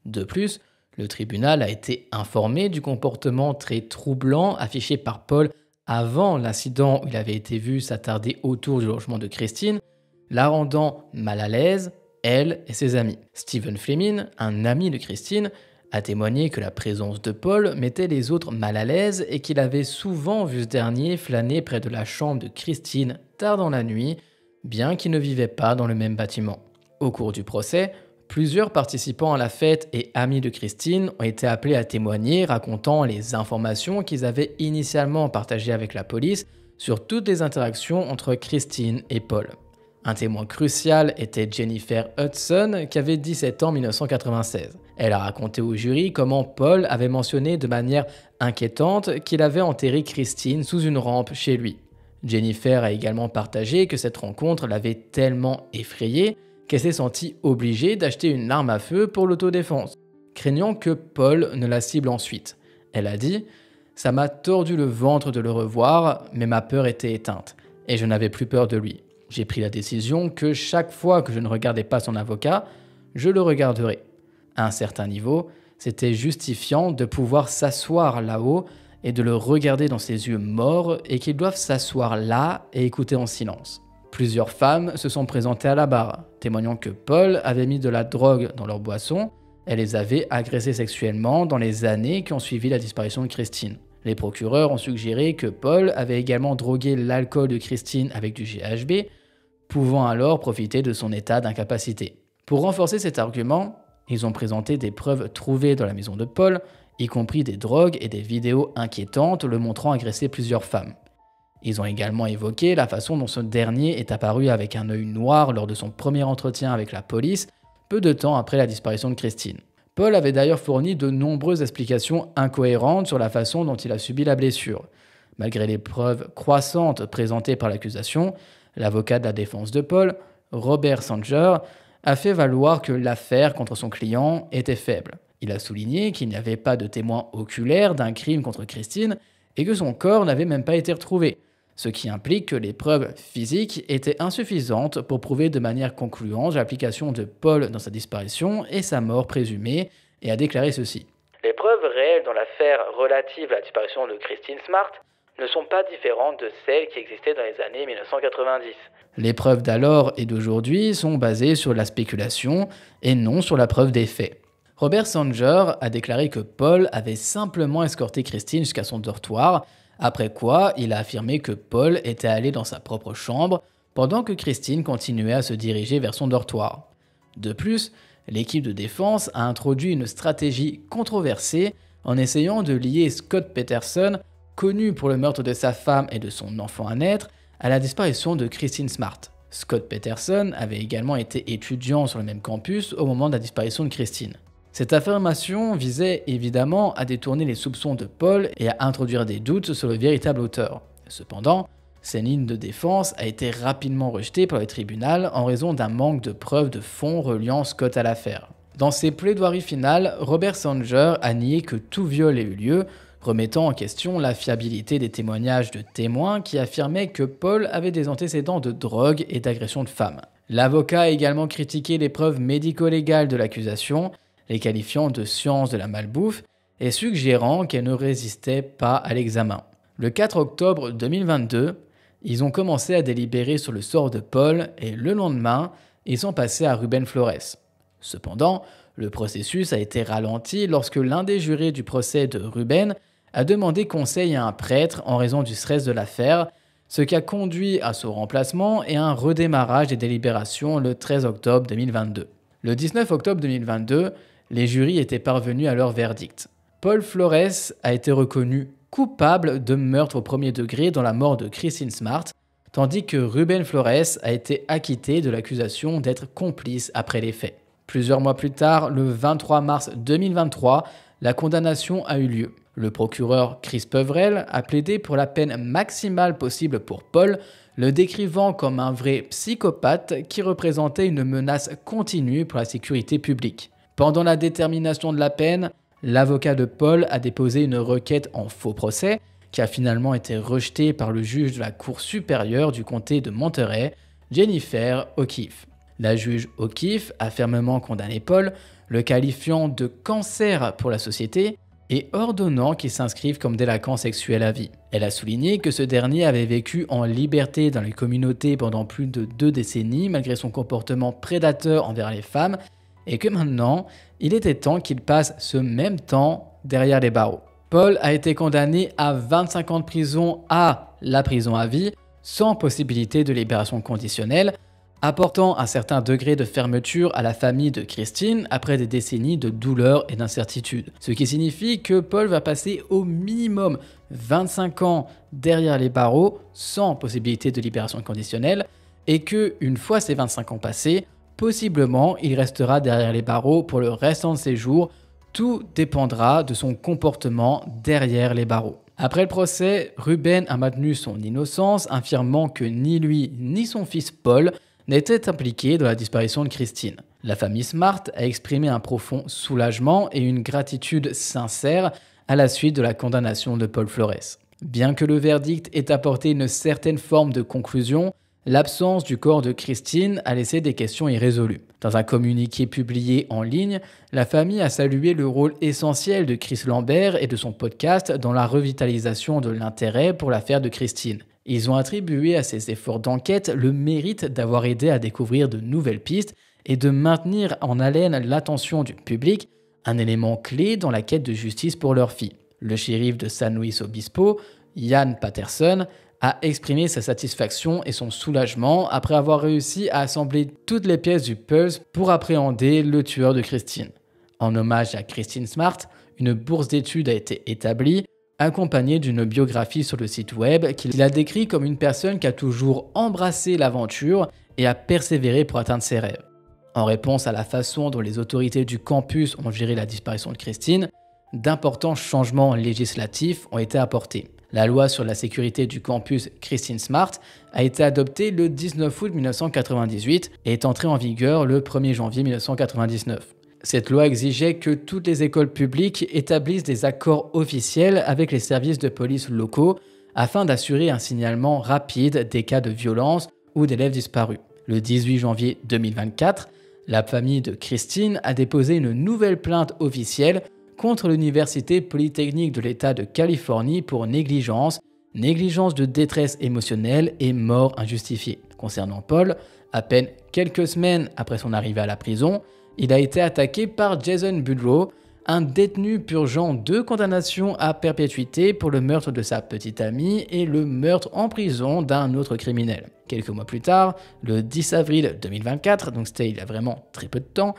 De plus, le tribunal a été informé du comportement très troublant affiché par Paul avant l'incident où il avait été vu s'attarder autour du logement de Christine, la rendant mal à l'aise, elle et ses amis. Stephen Fleming, un ami de Christine, a témoigné que la présence de Paul mettait les autres mal à l'aise et qu'il avait souvent vu ce dernier flâner près de la chambre de Christine tard dans la nuit, bien qu'ils ne vivaient pas dans le même bâtiment. Au cours du procès, plusieurs participants à la fête et amis de Christine ont été appelés à témoigner, racontant les informations qu'ils avaient initialement partagées avec la police sur toutes les interactions entre Christine et Paul. Un témoin crucial était Jennifer Hudson, qui avait 17 ans en 1996. Elle a raconté au jury comment Paul avait mentionné de manière inquiétante qu'il avait enterré Christine sous une rampe chez lui. Jennifer a également partagé que cette rencontre l'avait tellement effrayée qu'elle s'est sentie obligée d'acheter une arme à feu pour l'autodéfense, craignant que Paul ne la cible ensuite. Elle a dit « Ça m'a tordu le ventre de le revoir, mais ma peur était éteinte, et je n'avais plus peur de lui. J'ai pris la décision que chaque fois que je ne regardais pas son avocat, je le regarderais. À un certain niveau, c'était justifiant de pouvoir s'asseoir là-haut et de le regarder dans ses yeux morts et qu'il doive s'asseoir là et écouter en silence. » Plusieurs femmes se sont présentées à la barre, témoignant que Paul avait mis de la drogue dans leur boisson et les avait agressées sexuellement dans les années qui ont suivi la disparition de Christine. Les procureurs ont suggéré que Paul avait également drogué l'alcool de Christine avec du GHB, pouvant alors profiter de son état d'incapacité. Pour renforcer cet argument, ils ont présenté des preuves trouvées dans la maison de Paul, y compris des drogues et des vidéos inquiétantes le montrant agresser plusieurs femmes. Ils ont également évoqué la façon dont ce dernier est apparu avec un œil noir lors de son premier entretien avec la police, peu de temps après la disparition de Christine. Paul avait d'ailleurs fourni de nombreuses explications incohérentes sur la façon dont il a subi la blessure. Malgré les preuves croissantes présentées par l'accusation, l'avocat de la défense de Paul, Robert Sanger, a fait valoir que l'affaire contre son client était faible. Il a souligné qu'il n'y avait pas de témoins oculaires d'un crime contre Christine et que son corps n'avait même pas été retrouvé, ce qui implique que les preuves physiques étaient insuffisantes pour prouver de manière concluante l'implication de Paul dans sa disparition et sa mort présumée, et a déclaré ceci. Les preuves réelles dans l'affaire relative à la disparition de Christine Smart ne sont pas différentes de celles qui existaient dans les années 1990. Les preuves d'alors et d'aujourd'hui sont basées sur la spéculation et non sur la preuve des faits. Robert Sanger a déclaré que Paul avait simplement escorté Christine jusqu'à son dortoir, après quoi il a affirmé que Paul était allé dans sa propre chambre pendant que Christine continuait à se diriger vers son dortoir. De plus, l'équipe de défense a introduit une stratégie controversée en essayant de lier Scott Peterson, connu pour le meurtre de sa femme et de son enfant à naître, à la disparition de Christine Smart. Scott Peterson avait également été étudiant sur le même campus au moment de la disparition de Christine. Cette affirmation visait évidemment à détourner les soupçons de Paul et à introduire des doutes sur le véritable auteur. Cependant, cette ligne de défense a été rapidement rejetée par le tribunal en raison d'un manque de preuves de fond reliant Scott à l'affaire. Dans ses plaidoiries finales, Robert Sanger a nié que tout viol ait eu lieu, remettant en question la fiabilité des témoignages de témoins qui affirmaient que Paul avait des antécédents de drogue et d'agression de femmes. L'avocat a également critiqué les preuves médico-légales de l'accusation, les qualifiant de science de la malbouffe et suggérant qu'elle ne résistait pas à l'examen. Le 4 octobre 2022, ils ont commencé à délibérer sur le sort de Paul et le lendemain, ils sont passés à Rubén Flores. Cependant, le processus a été ralenti lorsque l'un des jurés du procès de Rubén a demandé conseil à un prêtre en raison du stress de l'affaire, ce qui a conduit à son remplacement et à un redémarrage des délibérations le 13 octobre 2022. Le 19 octobre 2022, les jurys étaient parvenus à leur verdict. Paul Flores a été reconnu coupable de meurtre au premier degré dans la mort de Christine Smart, tandis que Rubén Flores a été acquitté de l'accusation d'être complice après les faits. Plusieurs mois plus tard, le 23 mars 2023, la condamnation a eu lieu. Le procureur Chris Peverell a plaidé pour la peine maximale possible pour Paul, le décrivant comme un vrai psychopathe qui représentait une menace continue pour la sécurité publique. Pendant la détermination de la peine, l'avocat de Paul a déposé une requête en faux procès qui a finalement été rejetée par le juge de la Cour supérieure du comté de Monterey, Jennifer O'Keefe. La juge O'Keefe a fermement condamné Paul, le qualifiant de cancer pour la société et ordonnant qu'il s'inscrive comme délinquant sexuel à vie. Elle a souligné que ce dernier avait vécu en liberté dans les communautés pendant plus de 2 décennies malgré son comportement prédateur envers les femmes et que maintenant, il était temps qu'il passe ce même temps derrière les barreaux. Paul a été condamné à 25 ans de prison à la prison à vie, sans possibilité de libération conditionnelle, apportant un certain degré de fermeture à la famille de Christine après des décennies de douleur et d'incertitude. Ce qui signifie que Paul va passer au minimum 25 ans derrière les barreaux, sans possibilité de libération conditionnelle, et que, une fois ces 25 ans passés, possiblement, il restera derrière les barreaux pour le restant de ses jours. Tout dépendra de son comportement derrière les barreaux. Après le procès, Rubén a maintenu son innocence, affirmant que ni lui ni son fils Paul n'étaient impliqués dans la disparition de Christine. La famille Smart a exprimé un profond soulagement et une gratitude sincère à la suite de la condamnation de Paul Flores. Bien que le verdict ait apporté une certaine forme de conclusion, l'absence du corps de Christine a laissé des questions irrésolues. Dans un communiqué publié en ligne, la famille a salué le rôle essentiel de Chris Lambert et de son podcast dans la revitalisation de l'intérêt pour l'affaire de Christine. Ils ont attribué à ces efforts d'enquête le mérite d'avoir aidé à découvrir de nouvelles pistes et de maintenir en haleine l'attention du public, un élément clé dans la quête de justice pour leur fille. Le shérif de San Luis Obispo, Ian Patterson, a exprimé sa satisfaction et son soulagement après avoir réussi à assembler toutes les pièces du puzzle pour appréhender le tueur de Christine. En hommage à Christine Smart, une bourse d'études a été établie, accompagné d'une biographie sur le site web qu'il a décrit comme une personne qui a toujours embrassé l'aventure et a persévéré pour atteindre ses rêves. En réponse à la façon dont les autorités du campus ont géré la disparition de Christine, d'importants changements législatifs ont été apportés. La loi sur la sécurité du campus Christine Smart a été adoptée le 19 août 1998 et est entrée en vigueur le 1er janvier 1999. Cette loi exigeait que toutes les écoles publiques établissent des accords officiels avec les services de police locaux afin d'assurer un signalement rapide des cas de violence ou d'élèves disparus. Le 18 janvier 2024, la famille de Christine a déposé une nouvelle plainte officielle contre l'Université Polytechnique de l'État de Californie pour négligence de détresse émotionnelle et mort injustifiée. Concernant Paul, à peine quelques semaines après son arrivée à la prison, il a été attaqué par Jason Budrow, un détenu purgeant 2 condamnations à perpétuité pour le meurtre de sa petite amie et le meurtre en prison d'un autre criminel. Quelques mois plus tard, le 10 avril 2024, donc c'était il y a vraiment très peu de temps,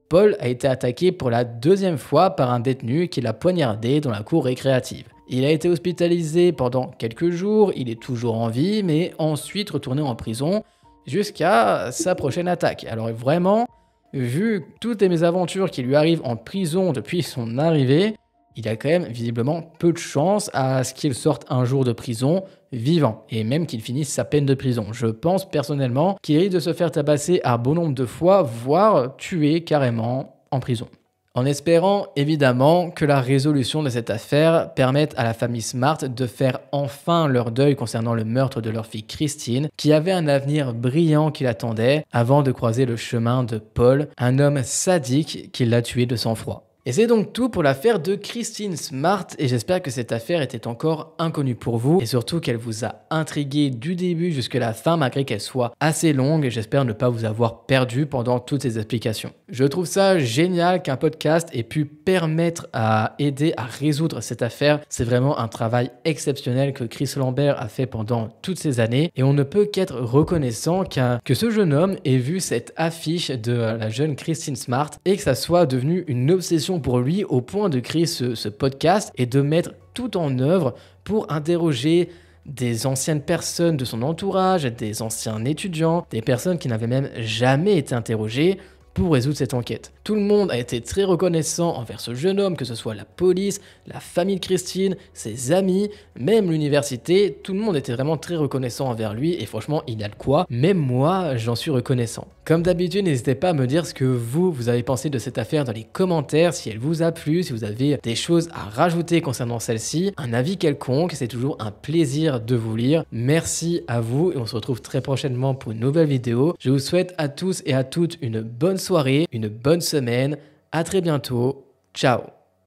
Paul a été attaqué pour la 2e fois par un détenu qui l'a poignardé dans la cour récréative. Il a été hospitalisé pendant quelques jours, il est toujours en vie, mais ensuite retourné en prison jusqu'à sa prochaine attaque. Alors vraiment, vu toutes les mésaventures qui lui arrivent en prison depuis son arrivée, il a quand même visiblement peu de chance à ce qu'il sorte un jour de prison vivant, et même qu'il finisse sa peine de prison. Je pense personnellement qu'il risque de se faire tabasser un bon nombre de fois, voire tuer carrément en prison. En espérant évidemment que la résolution de cette affaire permette à la famille Smart de faire enfin leur deuil concernant le meurtre de leur fille Christine, qui avait un avenir brillant qui l'attendait avant de croiser le chemin de Paul, un homme sadique qui l'a tué de sang-froid. Et c'est donc tout pour l'affaire de Christine Smart, et j'espère que cette affaire était encore inconnue pour vous, et surtout qu'elle vous a intrigué du début jusqu'à la fin, malgré qu'elle soit assez longue, et j'espère ne pas vous avoir perdu pendant toutes ces explications. Je trouve ça génial qu'un podcast ait pu permettre à aider à résoudre cette affaire. C'est vraiment un travail exceptionnel que Chris Lambert a fait pendant toutes ces années, et on ne peut qu'être reconnaissant que ce jeune homme ait vu cette affiche de la jeune Christine Smart, et que ça soit devenu une obsession pour lui au point de créer ce podcast et de mettre tout en œuvre pour interroger des anciennes personnes de son entourage, des anciens étudiants, des personnes qui n'avaient même jamais été interrogées pour résoudre cette enquête. Tout le monde a été très reconnaissant envers ce jeune homme, que ce soit la police, la famille de Christine, ses amis, même l'université, tout le monde était vraiment très reconnaissant envers lui et franchement, il a de quoi. Même moi, j'en suis reconnaissant. Comme d'habitude, n'hésitez pas à me dire ce que vous avez pensé de cette affaire dans les commentaires, si elle vous a plu, si vous avez des choses à rajouter concernant celle-ci, un avis quelconque, c'est toujours un plaisir de vous lire. Merci à vous et on se retrouve très prochainement pour une nouvelle vidéo. Je vous souhaite à tous et à toutes une bonne soirée, une bonne semaine. À très bientôt. Ciao.